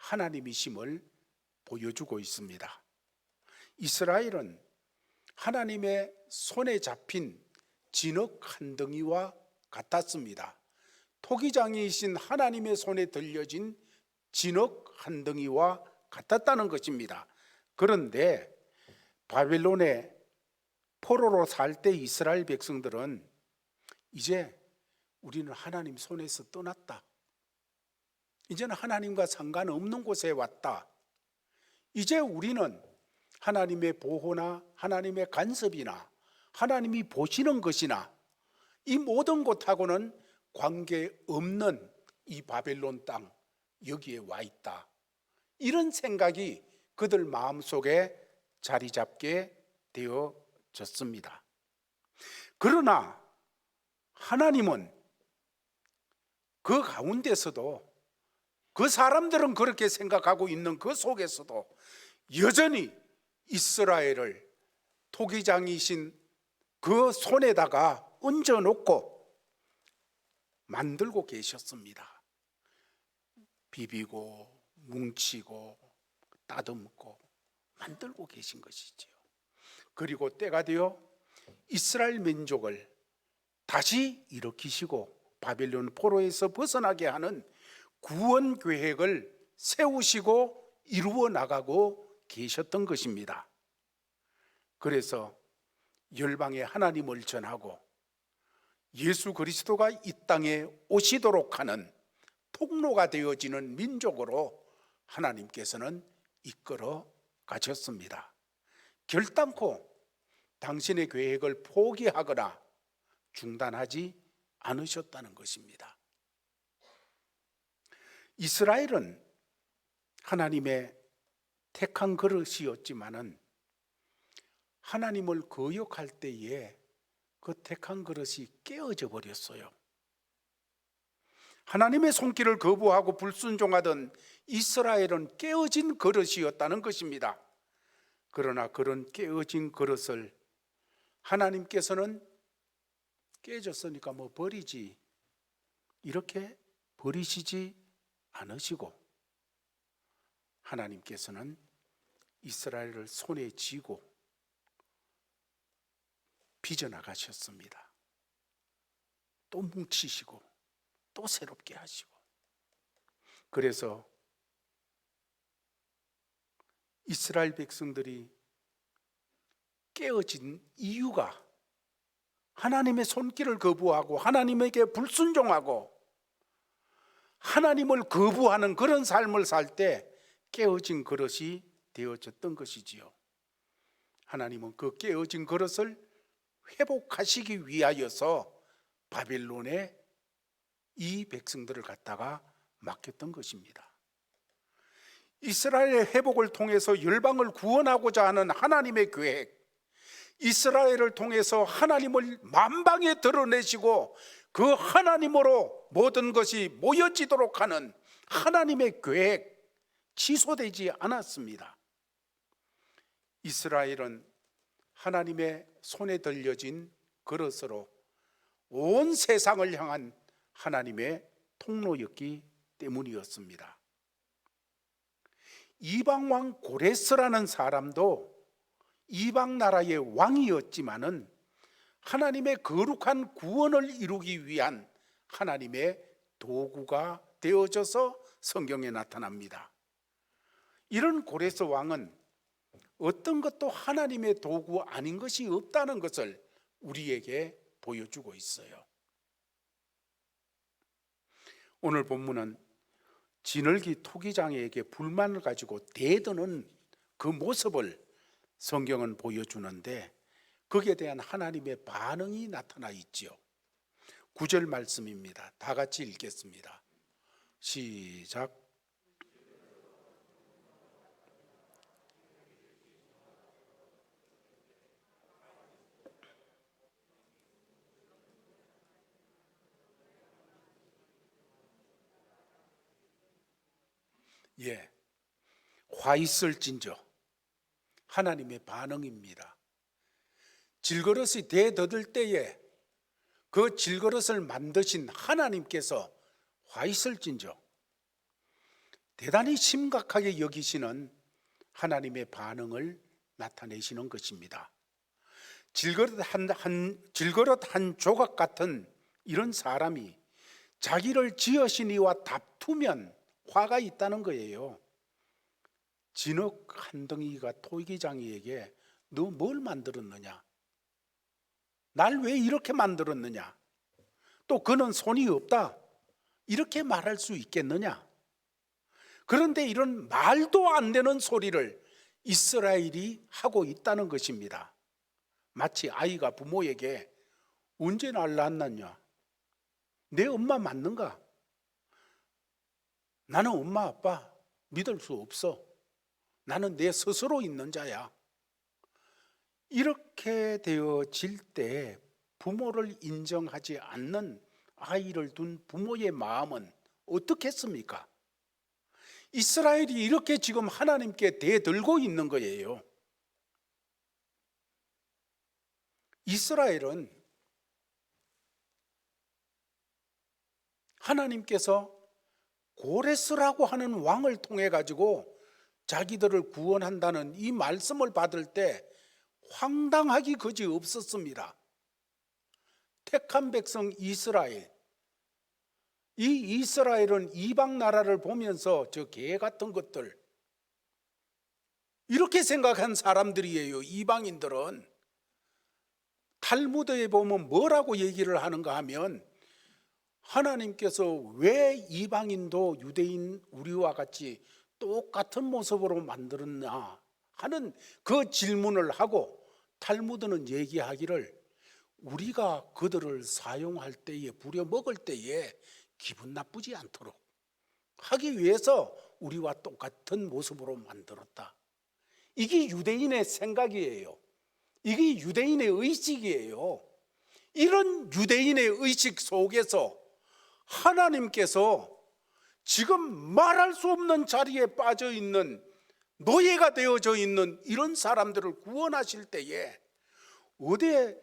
하나님이심을 보여주고 있습니다. 이스라엘은 하나님의 손에 잡힌 진흙 한 덩이와 같았습니다. 토기장이신 하나님의 손에 들려진 진흙 한 덩이와 같았다는 것입니다. 그런데 바벨론의 포로로 살 때 이스라엘 백성들은 이제 우리는 하나님 손에서 떠났다. 이제는 하나님과 상관없는 곳에 왔다. 이제 우리는 하나님의 보호나 하나님의 간섭이나 하나님이 보시는 것이나 이 모든 것하고는 관계없는 이 바벨론 땅 여기에 와 있다. 이런 생각이 그들 마음속에 자리 잡게 되어졌습니다. 그러나 하나님은 그 가운데서도 그 사람들은 그렇게 생각하고 있는 그 속에서도 여전히 이스라엘을 토기장이신 그 손에다가 얹어놓고 만들고 계셨습니다. 비비고 뭉치고 따듬고 만들고 계신 것이지요. 그리고 때가 되어 이스라엘 민족을 다시 일으키시고 바벨론 포로에서 벗어나게 하는 구원 계획을 세우시고 이루어 나가고 계셨던 것입니다. 그래서 열방에 하나님을 전하고 예수 그리스도가 이 땅에 오시도록 하는 통로가 되어지는 민족으로 하나님께서는 이끌어 가셨습니다. 결단코 당신의 계획을 포기하거나 중단하지 않으셨다는 것입니다. 이스라엘은 하나님의 택한 그릇이었지만은 하나님을 거역할 때에 그 택한 그릇이 깨어져 버렸어요. 하나님의 손길을 거부하고 불순종하던 이스라엘은 깨어진 그릇이었다는 것입니다. 그러나 그런 깨어진 그릇을 하나님께서는 깨졌으니까 뭐 버리지 이렇게 버리시지 않으시고 하나님께서는 이스라엘을 손에 쥐고 빚어나가셨습니다. 또 뭉치시고 또 새롭게 하시고. 그래서 이스라엘 백성들이 깨어진 이유가 하나님의 손길을 거부하고 하나님에게 불순종하고 하나님을 거부하는 그런 삶을 살 때 깨어진 그릇이 되어졌던 것이지요. 하나님은 그 깨어진 그릇을 회복하시기 위하여서 바벨론에 이 백성들을 갖다가 맡겼던 것입니다. 이스라엘의 회복을 통해서 열방을 구원하고자 하는 하나님의 계획, 이스라엘을 통해서 하나님을 만방에 드러내시고 그 하나님으로 모든 것이 모여지도록 하는 하나님의 계획 취소되지 않았습니다. 이스라엘은 하나님의 손에 들려진 그릇으로 온 세상을 향한 하나님의 통로였기 때문이었습니다. 이방왕 고레스라는 사람도 이방 나라의 왕이었지만은 하나님의 거룩한 구원을 이루기 위한 하나님의 도구가 되어져서 성경에 나타납니다. 이런 고레스 왕은 어떤 것도 하나님의 도구 아닌 것이 없다는 것을 우리에게 보여주고 있어요. 오늘 본문은 진흙이 토기장에게 불만을 가지고 대드는 그 모습을 성경은 보여주는데 거기에 대한 하나님의 반응이 나타나 있지요. 9절 말씀입니다. 다 같이 읽겠습니다. 시작. 예, 화 있을진저 하나님의 반응입니다. 질그릇이 대더들 때에 그 질그릇을 만드신 하나님께서 화 있을진저 대단히 심각하게 여기시는 하나님의 반응을 나타내시는 것입니다. 질그릇 한 조각 같은 이런 사람이 자기를 지으신 이와 다투면 화가 있다는 거예요. 진흙 한 덩이가 토기장이에게 너 뭘 만들었느냐? 날 왜 이렇게 만들었느냐? 또 그는 손이 없다. 이렇게 말할 수 있겠느냐? 그런데 이런 말도 안 되는 소리를 이스라엘이 하고 있다는 것입니다. 마치 아이가 부모에게 언제 날 낳았느냐? 내 엄마 맞는가? 나는 엄마 아빠 믿을 수 없어. 나는 내 스스로 있는 자야. 이렇게 되어질 때 부모를 인정하지 않는 아이를 둔 부모의 마음은 어떻겠습니까? 이스라엘이 이렇게 지금 하나님께 대들고 있는 거예요. 이스라엘은 하나님께서 고레스라고 하는 왕을 통해 가지고 자기들을 구원한다는 이 말씀을 받을 때 황당하기 그지 없었습니다. 택한 백성 이스라엘, 이 이스라엘은 이방 나라를 보면서 저 개 같은 것들 이렇게 생각한 사람들이에요. 이방인들은. 탈무드에 보면 뭐라고 얘기를 하는가 하면 하나님께서 왜 이방인도 유대인 우리와 같이 똑같은 모습으로 만들었나 하는 그 질문을 하고 탈무드는 얘기하기를 우리가 그들을 사용할 때에 부려먹을 때에 기분 나쁘지 않도록 하기 위해서 우리와 똑같은 모습으로 만들었다. 이게 유대인의 생각이에요. 이게 유대인의 의식이에요. 이런 유대인의 의식 속에서 하나님께서 지금 말할 수 없는 자리에 빠져 있는 노예가 되어져 있는 이런 사람들을 구원하실 때에 어디에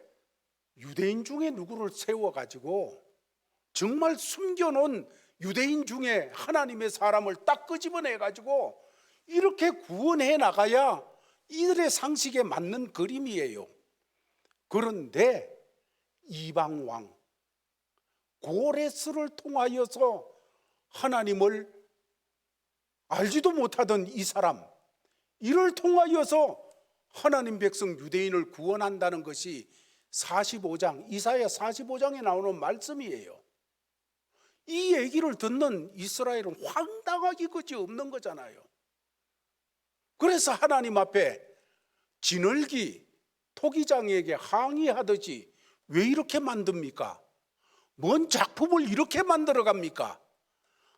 유대인 중에 누구를 세워가지고 정말 숨겨놓은 유대인 중에 하나님의 사람을 딱 끄집어내가지고 이렇게 구원해 나가야 이들의 상식에 맞는 그림이에요. 그런데 이방왕 고레스를 통하여서 하나님을 알지도 못하던 이 사람, 이를 통하여서 하나님 백성 유대인을 구원한다는 것이 45장, 이사야 45장에 나오는 말씀이에요. 이 얘기를 듣는 이스라엘은 황당하기 그지 없는 거잖아요. 그래서 하나님 앞에 진흙이 토기장에게 항의하듯이 왜 이렇게 만듭니까? 뭔 작품을 이렇게 만들어 갑니까?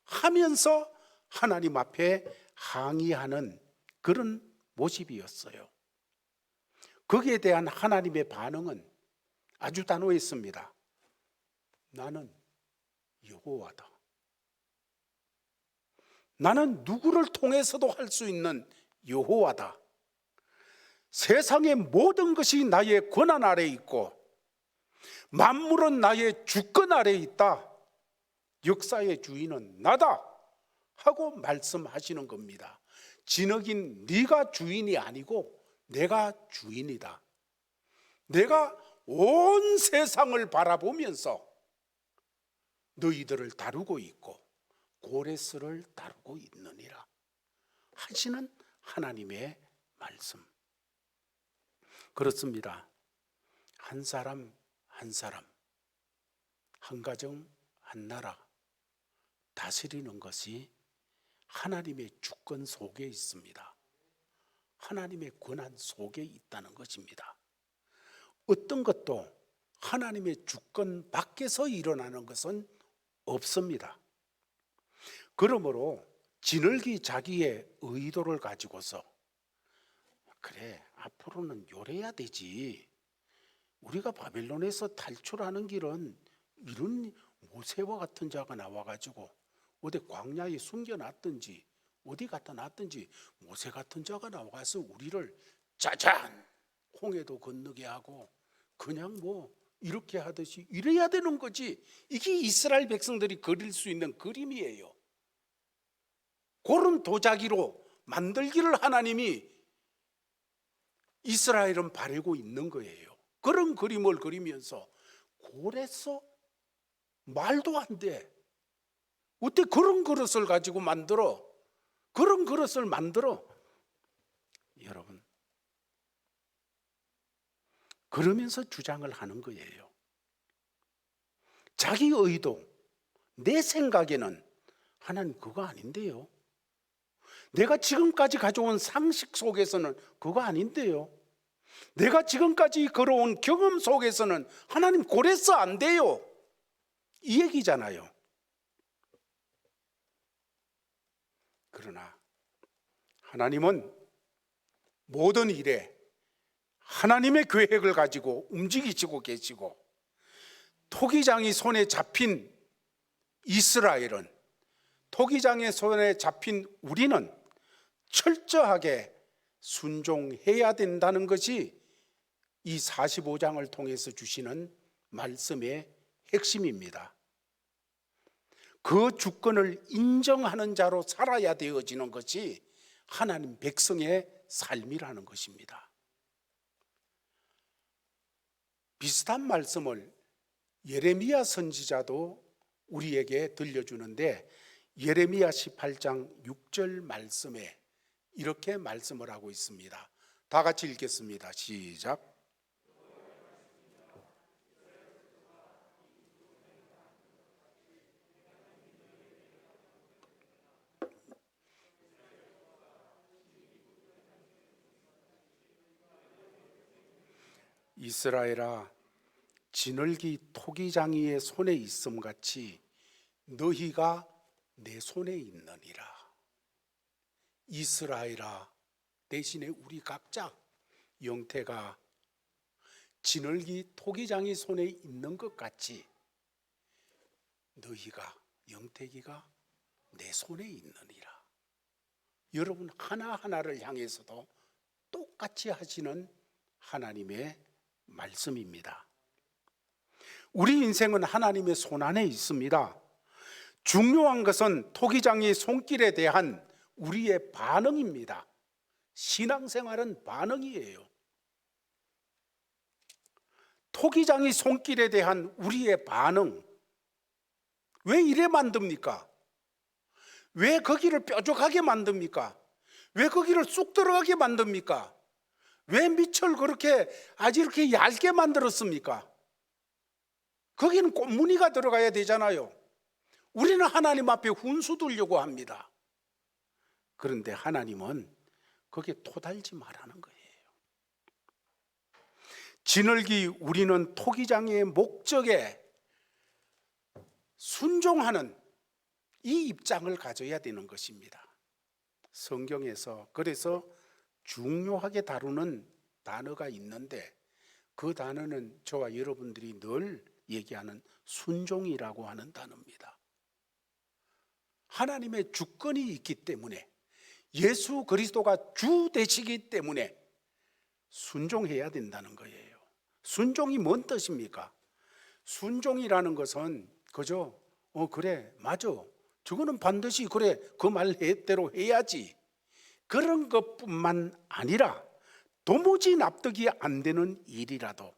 하면서 하나님 앞에 항의하는 그런 모습이었어요. 거기에 대한 하나님의 반응은 아주 단호했습니다. 나는 여호와다. 나는 누구를 통해서도 할 수 있는 여호와다. 세상의 모든 것이 나의 권한 아래에 있고 만물은 나의 주권 아래에 있다. 역사의 주인은 나다 하고 말씀하시는 겁니다. 진흙인 네가 주인이 아니고 내가 주인이다. 내가 온 세상을 바라보면서 너희들을 다루고 있고 고레스를 다루고 있느니라 하시는 하나님의 말씀. 그렇습니다. 한 사람 한 사람, 한 가정 한 나라 다스리는 것이 하나님의 주권 속에 있습니다. 하나님의 권한 속에 있다는 것입니다. 어떤 것도 하나님의 주권 밖에서 일어나는 것은 없습니다. 그러므로 진흙이 자기의 의도를 가지고서 그래 앞으로는 요래야 되지. 우리가 바벨론에서 탈출하는 길은 이런 모세와 같은 자가 나와가지고 어디 광야에 숨겨놨든지 어디 갖다 놨든지 모세 같은 자가 나와서 우리를 짜잔 홍해도 건너게 하고 그냥 뭐 이렇게 하듯이 이래야 되는 거지. 이게 이스라엘 백성들이 그릴 수 있는 그림이에요. 그런 도자기로 만들기를 하나님이 이스라엘은 바라고 있는 거예요. 그런 그림을 그리면서 그래서 말도 안 돼. 어떻게 그런 그릇을 가지고 만들어? 그런 그릇을 만들어? 여러분, 그러면서 주장을 하는 거예요. 자기 의도, 내 생각에는 하나님 그거 아닌데요. 내가 지금까지 가져온 상식 속에서는 그거 아닌데요. 내가 지금까지 걸어온 경험 속에서는 하나님 그래서 안 돼요. 이 얘기잖아요. 그러나 하나님은 모든 일에 하나님의 계획을 가지고 움직이시고 계시고, 토기장이 손에 잡힌 이스라엘은, 토기장의 손에 잡힌 우리는 철저하게 순종해야 된다는 것이 이 45장을 통해서 주시는 말씀의 핵심입니다. 그 주권을 인정하는 자로 살아야 되어지는 것이 하나님 백성의 삶이라는 것입니다. 비슷한 말씀을 예레미야 선지자도 우리에게 들려주는데, 예레미야 18장 6절 말씀에 이렇게 말씀을 하고 있습니다. 다 같이 읽겠습니다. 시작. 이스라엘아, 지늘기 토기장이의 손에 있음 같이 너희가 내 손에 있느니라. 이스라엘아, 대신에 우리 각자, 영태가 지늘기 토기장이 손에 있는 것 같이 너희가, 영태기가 내 손에 있느니라. 여러분 하나하나를 향해서도 똑같이 하시는 하나님의 말씀입니다. 우리 인생은 하나님의 손 안에 있습니다. 중요한 것은 토기장의 손길에 대한 우리의 반응입니다. 신앙생활은 반응이에요. 토기장의 손길에 대한 우리의 반응. 왜 이래 만듭니까? 왜 거기를 뾰족하게 만듭니까? 왜 거기를 쑥 들어가게 만듭니까? 왜 밑을 그렇게 아주 이렇게 얇게 만들었습니까? 거기는 꽃무늬가 들어가야 되잖아요. 우리는 하나님 앞에 훈수 두려고 합니다. 그런데 하나님은 거기에 토달지 말라는 거예요. 지늘기 우리는 토기장의 목적에 순종하는 이 입장을 가져야 되는 것입니다. 성경에서 그래서 중요하게 다루는 단어가 있는데, 그 단어는 저와 여러분들이 늘 얘기하는 순종이라고 하는 단어입니다. 하나님의 주권이 있기 때문에, 예수 그리스도가 주 되시기 때문에 순종해야 된다는 거예요. 순종이 뭔 뜻입니까? 순종이라는 것은 그저 그래 맞아, 저거는 반드시 그래 그 말대로 해야지, 그런 것뿐만 아니라 도무지 납득이 안 되는 일이라도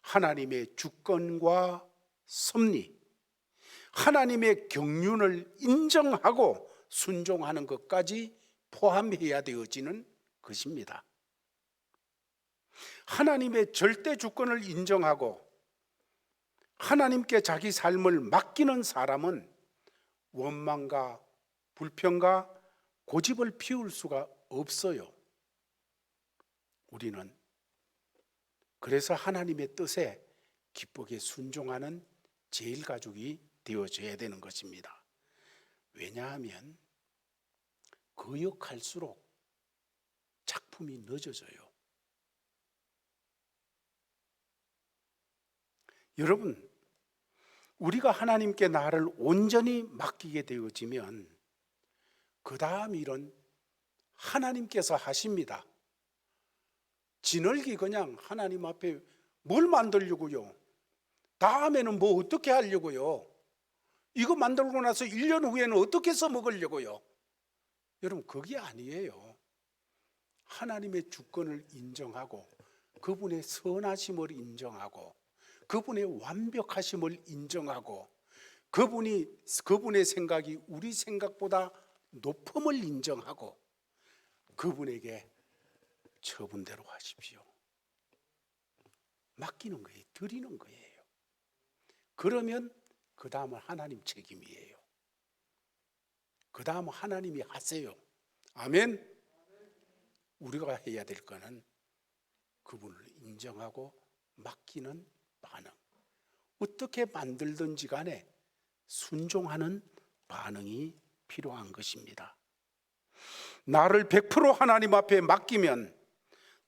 하나님의 주권과 섭리, 하나님의 경륜을 인정하고 순종하는 것까지 포함해야 되어지는 것입니다. 하나님의 절대 주권을 인정하고 하나님께 자기 삶을 맡기는 사람은 원망과 불평과 고집을 피울 수가 없어요. 우리는 그래서 하나님의 뜻에 기쁘게 순종하는 제일 가족이 되어져야 되는 것입니다. 왜냐하면 거역할수록 작품이 늦어져요. 여러분, 우리가 하나님께 나를 온전히 맡기게 되어지면 그 다음 일은 하나님께서 하십니다. 지늘기 그냥 하나님 앞에 뭘 만들려고요? 다음에는 뭐 어떻게 하려고요? 이거 만들고 나서 1년 후에는 어떻게 써먹으려고요? 여러분, 그게 아니에요. 하나님의 주권을 인정하고 그분의 선하심을 인정하고 그분의 완벽하심을 인정하고 그분의 생각이 우리 생각보다 높음을 인정하고 그분에게 처분대로 하십시오. 맡기는 거예요. 드리는 거예요. 그러면 그 다음은 하나님 책임이에요. 그 다음은 하나님이 하세요. 아멘. 우리가 해야 될 거는 그분을 인정하고 맡기는 반응. 어떻게 만들든지 간에 순종하는 반응이 필요한 것입니다. 나를 100% 하나님 앞에 맡기면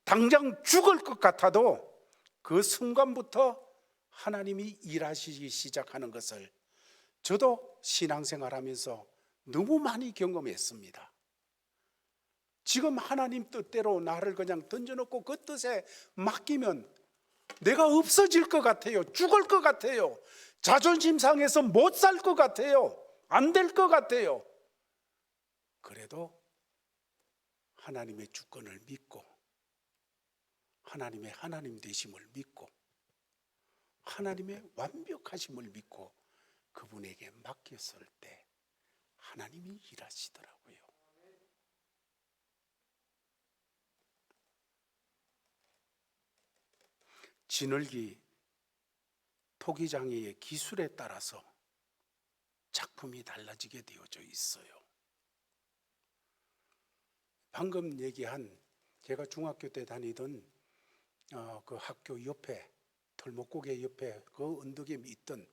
당장 죽을 것 같아도 그 순간부터 하나님이 일하시기 시작하는 것을 저도 신앙생활하면서 너무 많이 경험했습니다. 지금 하나님 뜻대로 나를 그냥 던져놓고 그 뜻에 맡기면 내가 없어질 것 같아요. 죽을 것 같아요. 자존심 상해서 못 살 것 같아요. 안 될 것 같아요. 그래도 하나님의 주권을 믿고 하나님의 하나님 되심을 믿고 하나님의 완벽하심을 믿고 그분에게 맡겼을 때 하나님이 일하시더라고요. 진흙이 토기장애의 기술에 따라서 작품이 달라지게 되어져 있어요. 방금 얘기한 제가 중학교 때 다니던 그 학교 옆에 털목고개 옆에 그 언덕에 있던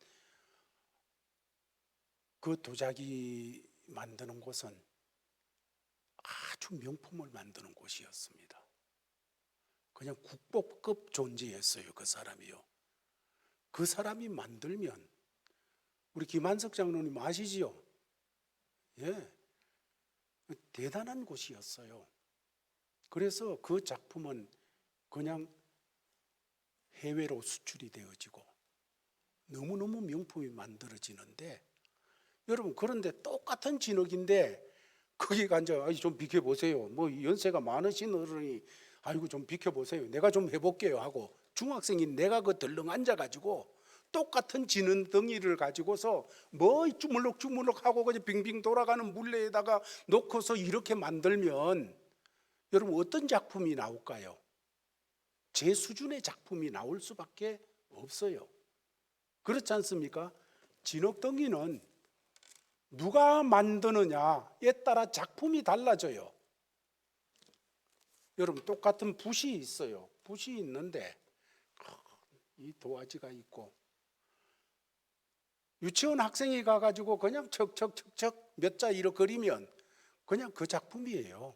그 도자기 만드는 곳은 아주 명품을 만드는 곳이었습니다. 그냥 국보급 존재였어요. 그 사람이요. 그 사람이 만들면 우리 김한석 장로님 아시지요? 예, 대단한 곳이었어요. 그래서 그 작품은 그냥 해외로 수출이 되어지고 너무너무 명품이 만들어지는데 여러분, 그런데 똑같은 진흙인데 거기가 앉아 좀 비켜보세요. 뭐 연세가 많으신 어른이 아이고 좀 비켜보세요. 내가 좀 해볼게요 하고 중학생인 내가 그 덜렁 앉아가지고 똑같은 진흙 덩이를 가지고서 뭐 주물럭주물럭 하고 그냥 빙빙 돌아가는 물레에다가 놓고서 이렇게 만들면 여러분 어떤 작품이 나올까요? 제 수준의 작품이 나올 수밖에 없어요. 그렇지 않습니까? 진흙덩이는 누가 만드느냐에 따라 작품이 달라져요. 여러분 똑같은 붓이 있어요. 붓이 있는데 이 도화지가 있고 유치원 학생이 가가지고 그냥 척척척척 몇 자 이렇게 그리면 그냥 그 작품이에요.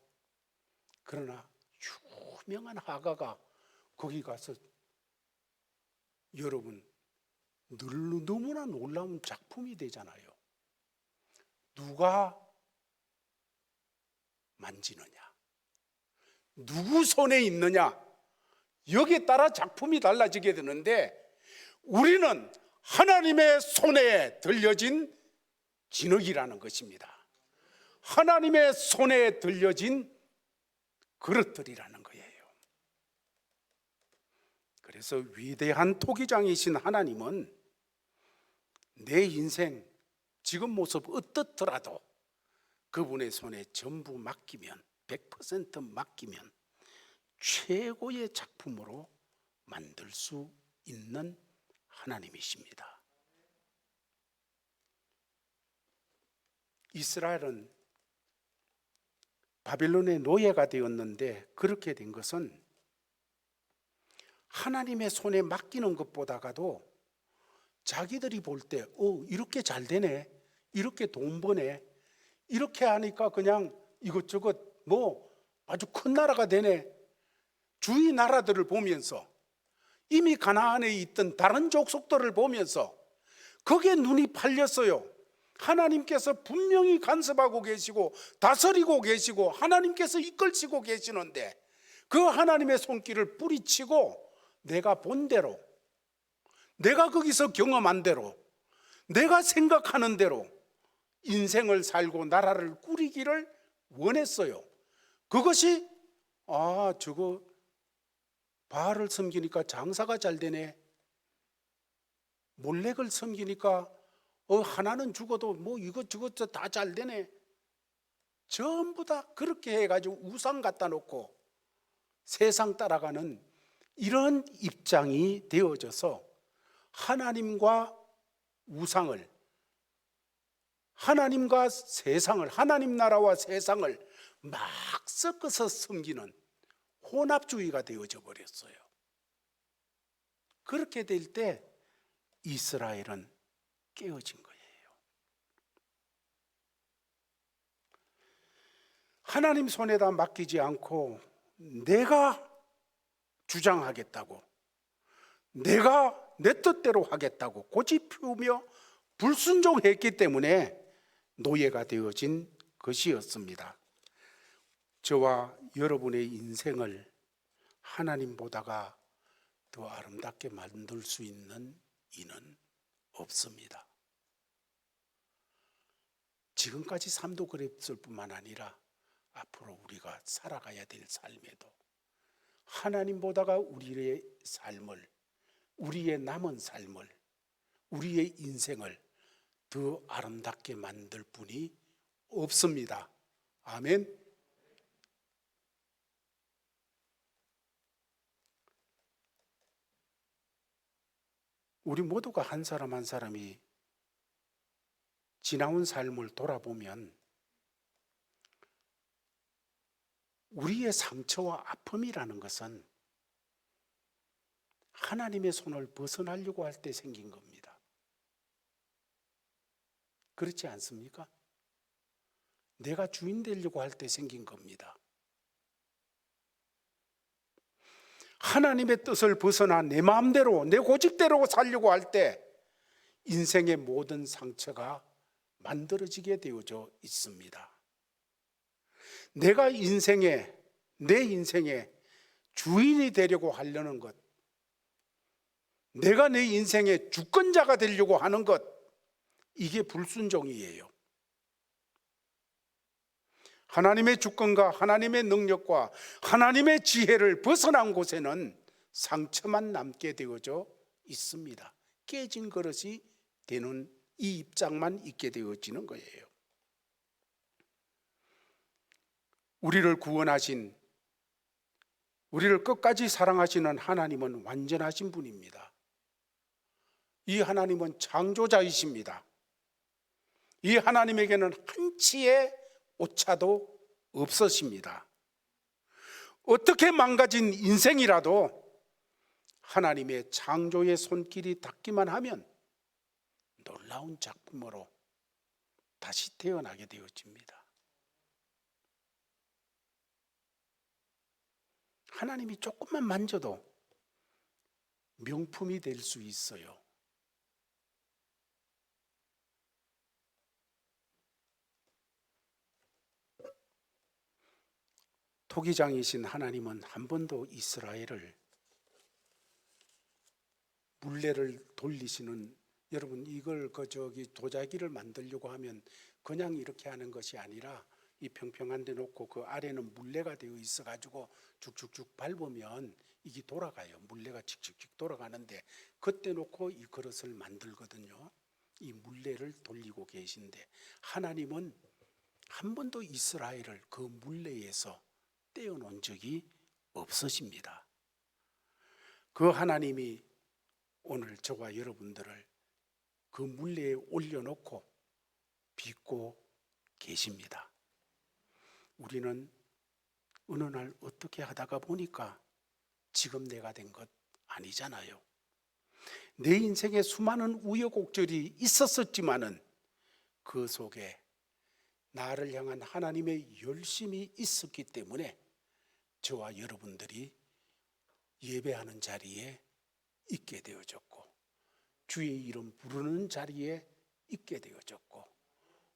그러나 유명한 화가가 거기 가서 여러분 너무나 놀라운 작품이 되잖아요. 누가 만지느냐, 누구 손에 있느냐, 여기에 따라 작품이 달라지게 되는데 우리는 하나님의 손에 들려진 진흙이라는 것입니다. 하나님의 손에 들려진 그릇들이라는 거예요. 그래서 위대한 토기장이신 하나님은 내 인생 지금 모습 어떻더라도 그분의 손에 전부 맡기면 100% 맡기면 최고의 작품으로 만들 수 있는 하나님이십니다. 이스라엘은 바빌론의 노예가 되었는데 그렇게 된 것은 하나님의 손에 맡기는 것보다가도 자기들이 볼 때 이렇게 잘 되네, 이렇게 돈 버네, 이렇게 하니까 그냥 이것저것 뭐 아주 큰 나라가 되네, 주위 나라들을 보면서 이미 가나안에 있던 다른 족속들을 보면서 거기에 눈이 팔렸어요. 하나님께서 분명히 간섭하고 계시고 다스리고 계시고 하나님께서 이끌시고 계시는데 그 하나님의 손길을 뿌리치고 내가 본 대로, 내가 거기서 경험한 대로, 내가 생각하는 대로 인생을 살고 나라를 꾸리기를 원했어요. 그것이 저거 바알을 섬기니까 장사가 잘 되네. 몰렉을 섬기니까 하나는 죽어도 뭐 이것저것 다 잘 되네. 전부 다 그렇게 해가지고 우상 갖다 놓고 세상 따라가는 이런 입장이 되어져서 하나님과 우상을, 하나님과 세상을, 하나님 나라와 세상을 막 섞어서 섬기는 혼합주의가 되어져 버렸어요. 그렇게 될 때 이스라엘은 깨어진 거예요. 하나님 손에다 맡기지 않고 내가 주장하겠다고, 내가 내 뜻대로 하겠다고 고집 피우며 불순종했기 때문에 노예가 되어진 것이었습니다. 저와 여러분의 인생을 하나님보다가 더 아름답게 만들 수 있는 이는 없습니다. 지금까지 삶도 그랬을 뿐만 아니라 앞으로 우리가 살아가야 될 삶에도 하나님보다가 우리의 삶을, 우리의 남은 삶을, 우리의 인생을 더 아름답게 만들 분이 없습니다. 아멘. 우리 모두가 한 사람 한 사람이 지나온 삶을 돌아보면 우리의 상처와 아픔이라는 것은 하나님의 손을 벗어나려고 할 때 생긴 겁니다. 그렇지 않습니까? 내가 주인 되려고 할 때 생긴 겁니다. 하나님의 뜻을 벗어나 내 마음대로, 내 고집대로 살려고 할 때 인생의 모든 상처가 만들어지게 되어져 있습니다. 내가 내 인생의 주인이 되려고 하려는 것, 내가 내 인생의 주권자가 되려고 하는 것, 이게 불순종이에요. 하나님의 주권과 하나님의 능력과 하나님의 지혜를 벗어난 곳에는 상처만 남게 되어져 있습니다. 깨진 그릇이 되는 이 입장만 있게 되어지는 거예요. 우리를 구원하신, 우리를 끝까지 사랑하시는 하나님은 완전하신 분입니다. 이 하나님은 창조자이십니다. 이 하나님에게는 한치의 오차도 없으십니다. 어떻게 망가진 인생이라도 하나님의 창조의 손길이 닿기만 하면 놀라운 작품으로 다시 태어나게 되어집니다. 하나님이 조금만 만져도 명품이 될 수 있어요. 토기장이신 하나님은 한 번도 이스라엘을 물레를 돌리시는, 여러분 이걸 도자기를 만들려고 하면 그냥 이렇게 하는 것이 아니라 이 평평한 데 놓고 그 아래는 물레가 되어 있어 가지고 쭉쭉쭉 밟으면 이게 돌아가요. 물레가 칙칙칙 돌아가는데 그때 놓고 이 그릇을 만들거든요. 이 물레를 돌리고 계신데 하나님은 한 번도 이스라엘을 그 물레에서 떼어놓은 적이 없으십니다. 그 하나님이 오늘 저와 여러분들을 그 물레에 올려놓고 빚고 계십니다. 우리는 어느 날 어떻게 하다가 보니까 지금 내가 된 것 아니잖아요. 내 인생에 수많은 우여곡절이 있었지만은 그 속에 나를 향한 하나님의 열심이 있었기 때문에 저와 여러분들이 예배하는 자리에 있게 되어졌고 주의 이름 부르는 자리에 있게 되어졌고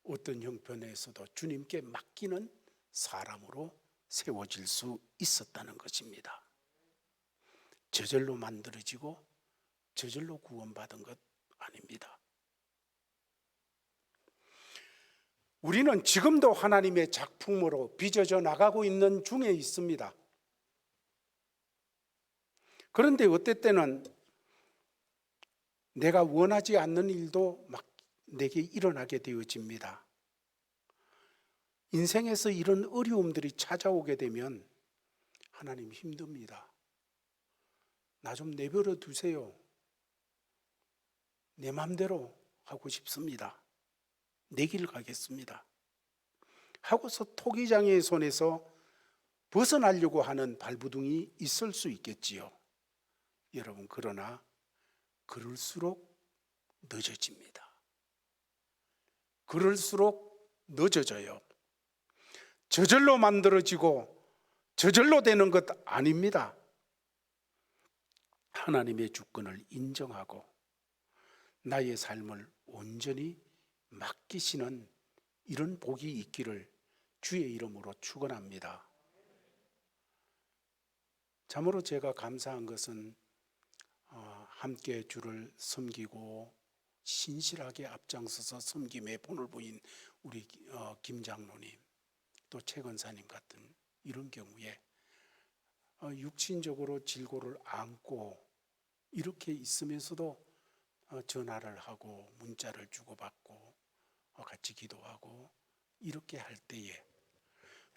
어떤 형편에서도 주님께 맡기는 사람으로 세워질 수 있었다는 것입니다. 저절로 만들어지고 저절로 구원받은 것 아닙니다. 우리는 지금도 하나님의 작품으로 빚어져 나가고 있는 중에 있습니다. 그런데 어떨 때는 내가 원하지 않는 일도 막 내게 일어나게 되어집니다. 인생에서 이런 어려움들이 찾아오게 되면 하나님 힘듭니다. 나 좀 내버려 두세요. 내 마음대로 하고 싶습니다. 내 길 가겠습니다. 하고서 토기장의 손에서 벗어나려고 하는 발부둥이 있을 수 있겠지요. 여러분, 그러나 그럴수록 늦어집니다. 그럴수록 늦어져요. 저절로 만들어지고 저절로 되는 것 아닙니다. 하나님의 주권을 인정하고 나의 삶을 온전히 맡기시는 이런 복이 있기를 주의 이름으로 축원합니다. 참으로 제가 감사한 것은 함께 주를 섬기고 신실하게 앞장서서 섬김에 본을 보인 우리 김 장로님, 또 최 권사님 같은 이런 경우에 육신적으로 질고를 안고 이렇게 있으면서도 전화를 하고 문자를 주고받고 같이 기도하고 이렇게 할 때에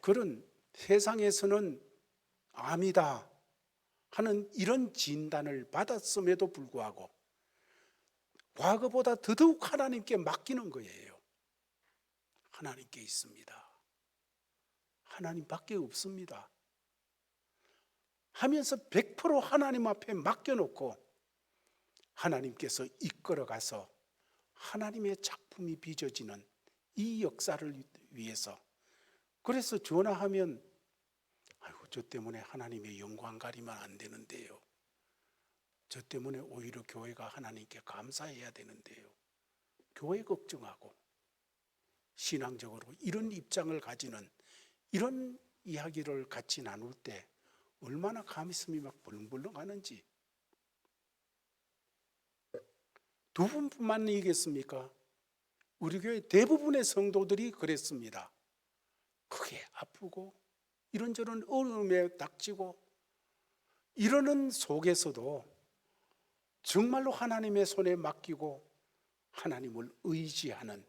그런 세상에서는 암이다 하는 이런 진단을 받았음에도 불구하고 과거보다 더더욱 하나님께 맡기는 거예요. 하나님께 있습니다. 하나님밖에 없습니다. 하면서 100% 하나님 앞에 맡겨놓고 하나님께서 이끌어가서 하나님의 작품이 빚어지는 이 역사를 위해서, 그래서 전화하면 아이고 저 때문에 하나님의 영광 가리면 안 되는데요, 저 때문에 오히려 교회가 하나님께 감사해야 되는데요, 교회 걱정하고 신앙적으로 이런 입장을 가지는 이런 이야기를 같이 나눌 때 얼마나 가슴이 막 벌렁벌렁하는지. 두 분뿐만 이겠습니까? 우리 교회 대부분의 성도들이 그랬습니다. 크게 아프고 이런저런 어려움에 닥치고 이러는 속에서도 정말로 하나님의 손에 맡기고 하나님을 의지하는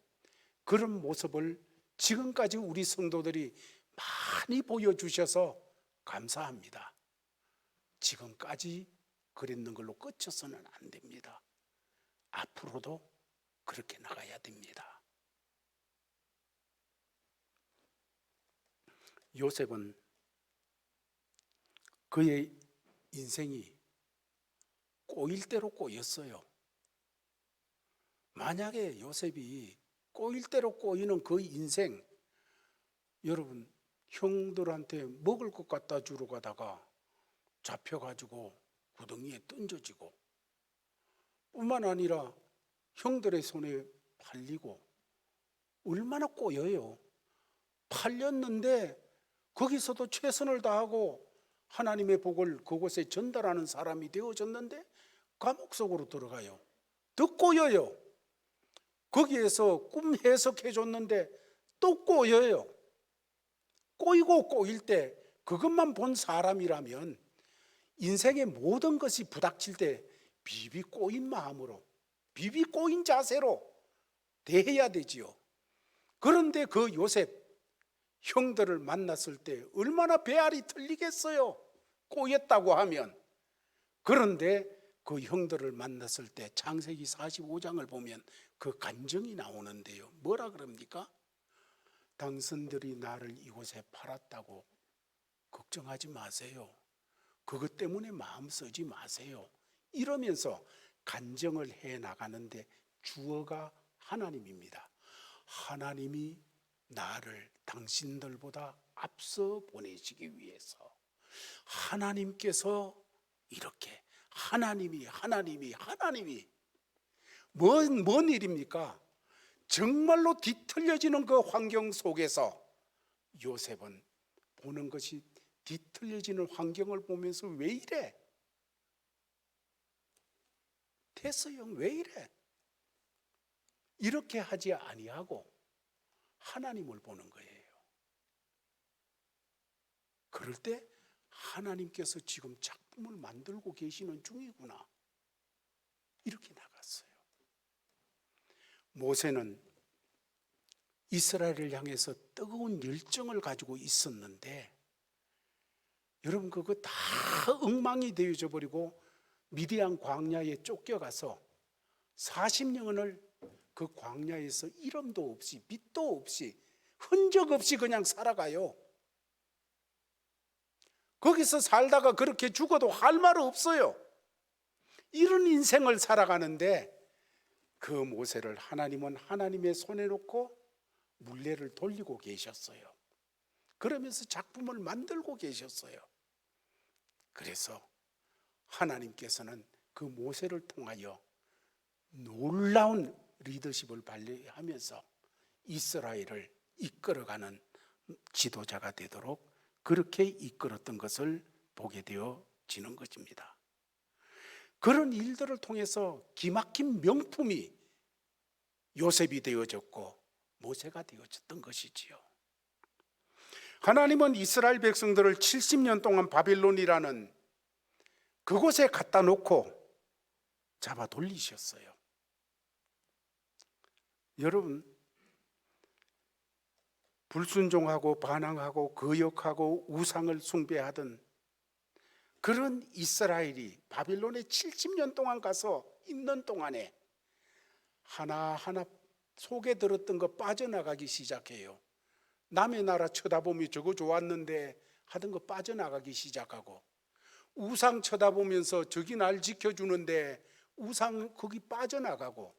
그런 모습을 지금까지 우리 성도들이 많이 보여주셔서 감사합니다. 지금까지 그랬는 걸로 끝쳐서는 안 됩니다. 앞으로도 그렇게 나가야 됩니다. 요셉은 그의 인생이 꼬일 대로 꼬였어요. 만약에 요셉이 꼬일 대로 꼬이는 그 인생, 여러분 형들한테 먹을 것 갖다 주러 가다가 잡혀가지고 구덩이에 던져지고 뿐만 아니라 형들의 손에 팔리고 얼마나 꼬여요. 팔렸는데 거기서도 최선을 다하고 하나님의 복을 그곳에 전달하는 사람이 되어졌는데 감옥 속으로 들어가요. 더 꼬여요. 거기에서 꿈 해석해 줬는데 또 꼬여요. 꼬이고 꼬일 때 그것만 본 사람이라면 인생의 모든 것이 부닥칠 때 비비 꼬인 마음으로, 비비 꼬인 자세로 대해야 되지요. 그런데 그 요셉 형들을 만났을 때 얼마나 배알이 틀리겠어요, 꼬였다고 하면. 그런데 그 형들을 만났을 때 창세기 45장을 보면 그 간증이 나오는데요, 뭐라 그럽니까? 당신들이 나를 이곳에 팔았다고 걱정하지 마세요. 그것 때문에 마음 쓰지 마세요. 이러면서 간증을 해 나가는데 주어가 하나님입니다. 하나님이 나를 당신들보다 앞서 보내시기 위해서 하나님께서 이렇게 하나님이 뭔 일입니까? 정말로 뒤틀려지는 그 환경 속에서 요셉은 보는 것이 뒤틀려지는 환경을 보면서 왜 이래? 됐어요, 왜 이래? 이렇게 하지 아니하고 하나님을 보는 거예요. 그럴 때 하나님께서 지금 작품을 만들고 계시는 중이구나, 이렇게 나갔어요. 모세는 이스라엘을 향해서 뜨거운 열정을 가지고 있었는데, 여러분 그거 다 엉망이 되어져 버리고 미디안 광야에 쫓겨가서 40년을 그 광야에서 이름도 없이 빛도 없이 흔적 없이 그냥 살아가요. 거기서 살다가 그렇게 죽어도 할 말 없어요. 이런 인생을 살아가는데 그 모세를 하나님은 하나님의 손에 놓고 물레를 돌리고 계셨어요. 그러면서 작품을 만들고 계셨어요. 그래서 하나님께서는 그 모세를 통하여 놀라운 리더십을 발휘하면서 이스라엘을 이끌어가는 지도자가 되도록 그렇게 이끌었던 것을 보게 되어지는 것입니다. 그런 일들을 통해서 기막힌 명품이 요셉이 되어졌고 모세가 되어졌던 것이지요. 하나님은 이스라엘 백성들을 70년 동안 바빌론이라는 그곳에 갖다 놓고 잡아 돌리셨어요. 여러분, 불순종하고 반항하고 거역하고 우상을 숭배하던 그런 이스라엘이 바빌론에 70년 동안 가서 있는 동안에 하나하나 속에 들었던 거 빠져나가기 시작해요. 남의 나라 쳐다보며 저거 좋았는데 하던 거 빠져나가기 시작하고, 우상 쳐다보면서 저기 날 지켜주는데 우상 거기 빠져나가고,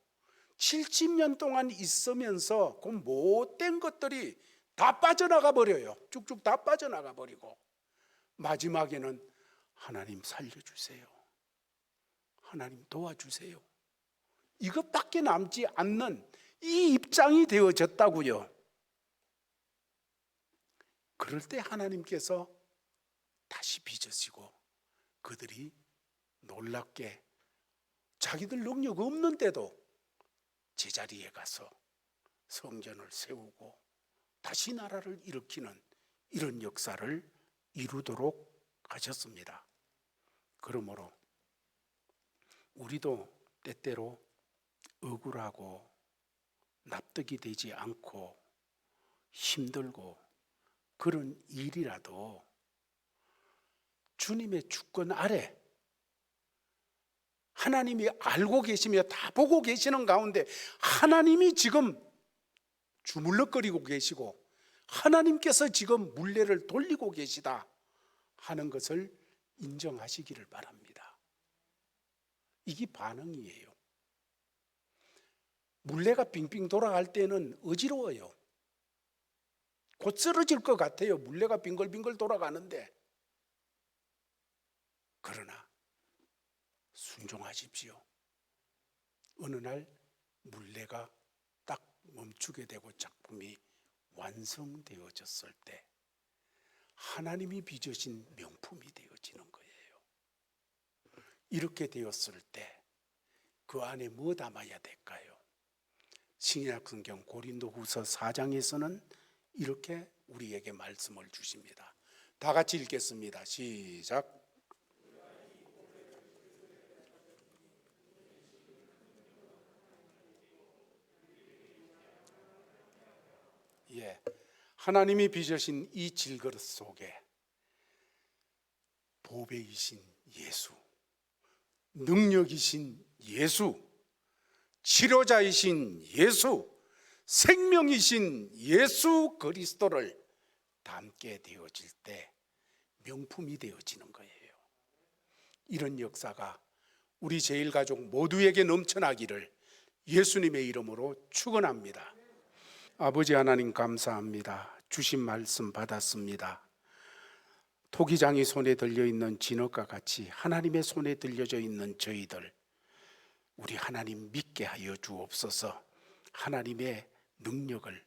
70년 동안 있으면서 그 못된 것들이 다 빠져나가 버려요. 쭉쭉 다 빠져나가 버리고, 마지막에는 하나님 살려주세요, 하나님 도와주세요, 이것밖에 남지 않는 이 입장이 되어졌다고요. 그럴 때 하나님께서 다시 빚으시고 그들이 놀랍게 자기들 능력 없는데도 제자리에 가서 성전을 세우고 다시 나라를 일으키는 이런 역사를 이루도록 하셨습니다. 그러므로 우리도 때때로 억울하고 납득이 되지 않고 힘들고 그런 일이라도 주님의 주권 아래 하나님이 알고 계시며 다 보고 계시는 가운데 하나님이 지금 주물럭거리고 계시고 하나님께서 지금 물레를 돌리고 계시다 하는 것을 인정하시기를 바랍니다. 이게 반응이에요. 물레가 빙빙 돌아갈 때는 어지러워요. 곧 쓰러질 것 같아요. 물레가 빙글빙글 돌아가는데. 그러나 순종하십시오. 어느 날 물레가 딱 멈추게 되고 작품이 완성되어졌을 때 하나님이 빚으신 명품이 되어지는 거예요. 이렇게 되었을 때 그 안에 뭐 담아야 될까요? 신약 성경 고린도후서 4장에서는 이렇게 우리에게 말씀을 주십니다. 다 같이 읽겠습니다. 시작. 예, 하나님이 빚으신 이 질그릇 속에 보배이신 예수, 능력이신 예수, 치료자이신 예수, 생명이신 예수 그리스도를 담게 되어질 때 명품이 되어지는 거예요. 이런 역사가 우리 제일가족 모두에게 넘쳐나기를 예수님의 이름으로 축원합니다. 아버지 하나님 감사합니다. 주신 말씀 받았습니다. 토기장이 손에 들려있는 진흙과 같이 하나님의 손에 들려져 있는 저희들, 우리 하나님 믿게 하여 주옵소서. 하나님의 능력을,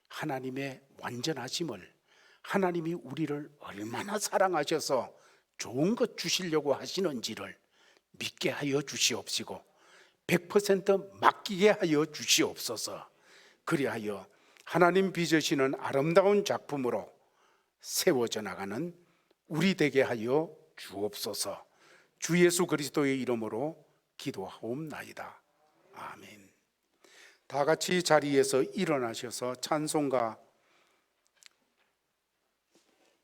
하나님의 완전하심을, 하나님이 우리를 얼마나 사랑하셔서 좋은 것 주시려고 하시는지를 믿게 하여 주시옵시고 100% 맡기게 하여 주시옵소서. 그리하여 하나님 빚으시는 아름다운 작품으로 세워져 나가는 우리 되게 하여 주옵소서. 주 예수 그리스도의 이름으로 기도하옵나이다. 아멘. 다 같이 자리에서 일어나셔서 찬송가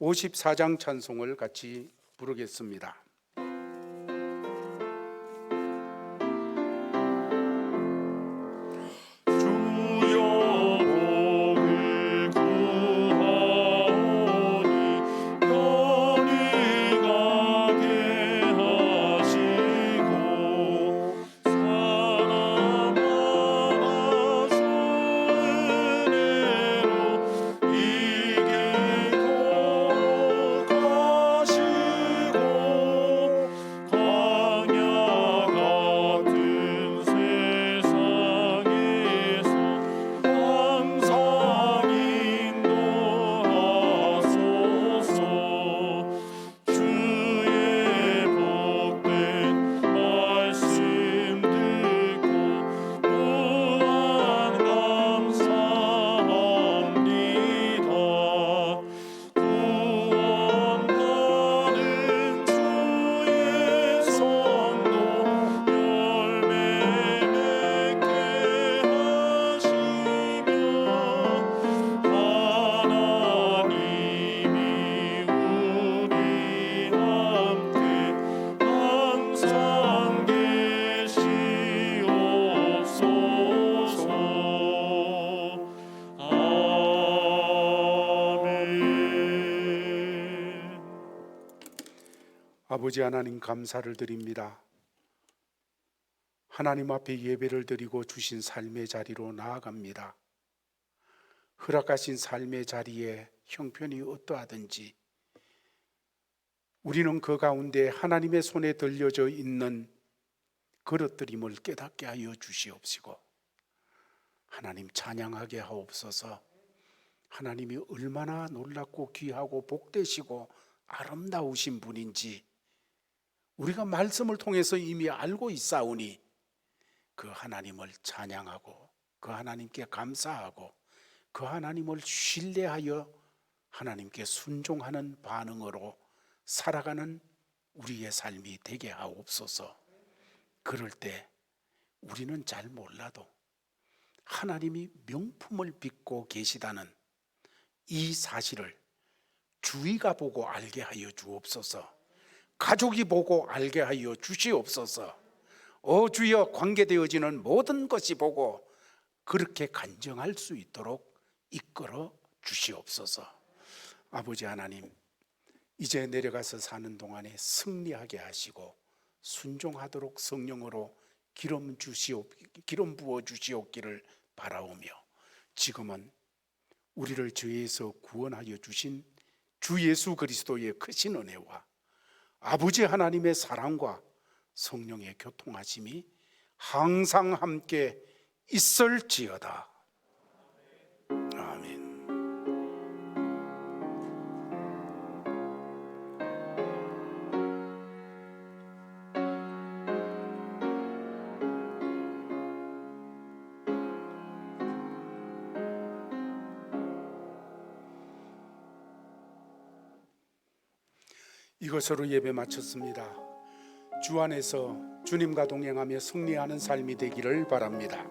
54장 찬송을 같이 부르겠습니다. 아버지 하나님 감사를 드립니다. 하나님 앞에 예배를 드리고 주신 삶의 자리로 나아갑니다. 허락하신 삶의 자리에 형편이 어떠하든지 우리는 그 가운데 하나님의 손에 들려져 있는 그릇들임을 깨닫게 하여 주시옵시고 하나님 찬양하게 하옵소서. 하나님이 얼마나 놀랍고 귀하고 복되시고 아름다우신 분인지 우리가 말씀을 통해서 이미 알고 있사오니 그 하나님을 찬양하고 그 하나님께 감사하고 그 하나님을 신뢰하여 하나님께 순종하는 반응으로 살아가는 우리의 삶이 되게 하옵소서. 그럴 때 우리는 잘 몰라도 하나님이 명품을 빚고 계시다는 이 사실을 주위가 보고 알게 하여 주옵소서. 가족이 보고 알게 하여 주시옵소서. 주여 관계되어지는 모든 것이 보고 그렇게 간증할 수 있도록 이끌어 주시옵소서. 아버지 하나님, 이제 내려가서 사는 동안에 승리하게 하시고 순종하도록 성령으로 기름 부어 주시옵기를 바라오며 지금은 우리를 죄에서 구원하여 주신 주 예수 그리스도의 크신 은혜와 아버지 하나님의 사랑과 성령의 교통하심이 항상 함께 있을지어다. 아멘. 이것으로 예배 마쳤습니다. 주 안에서 주님과 동행하며 승리하는 삶이 되기를 바랍니다.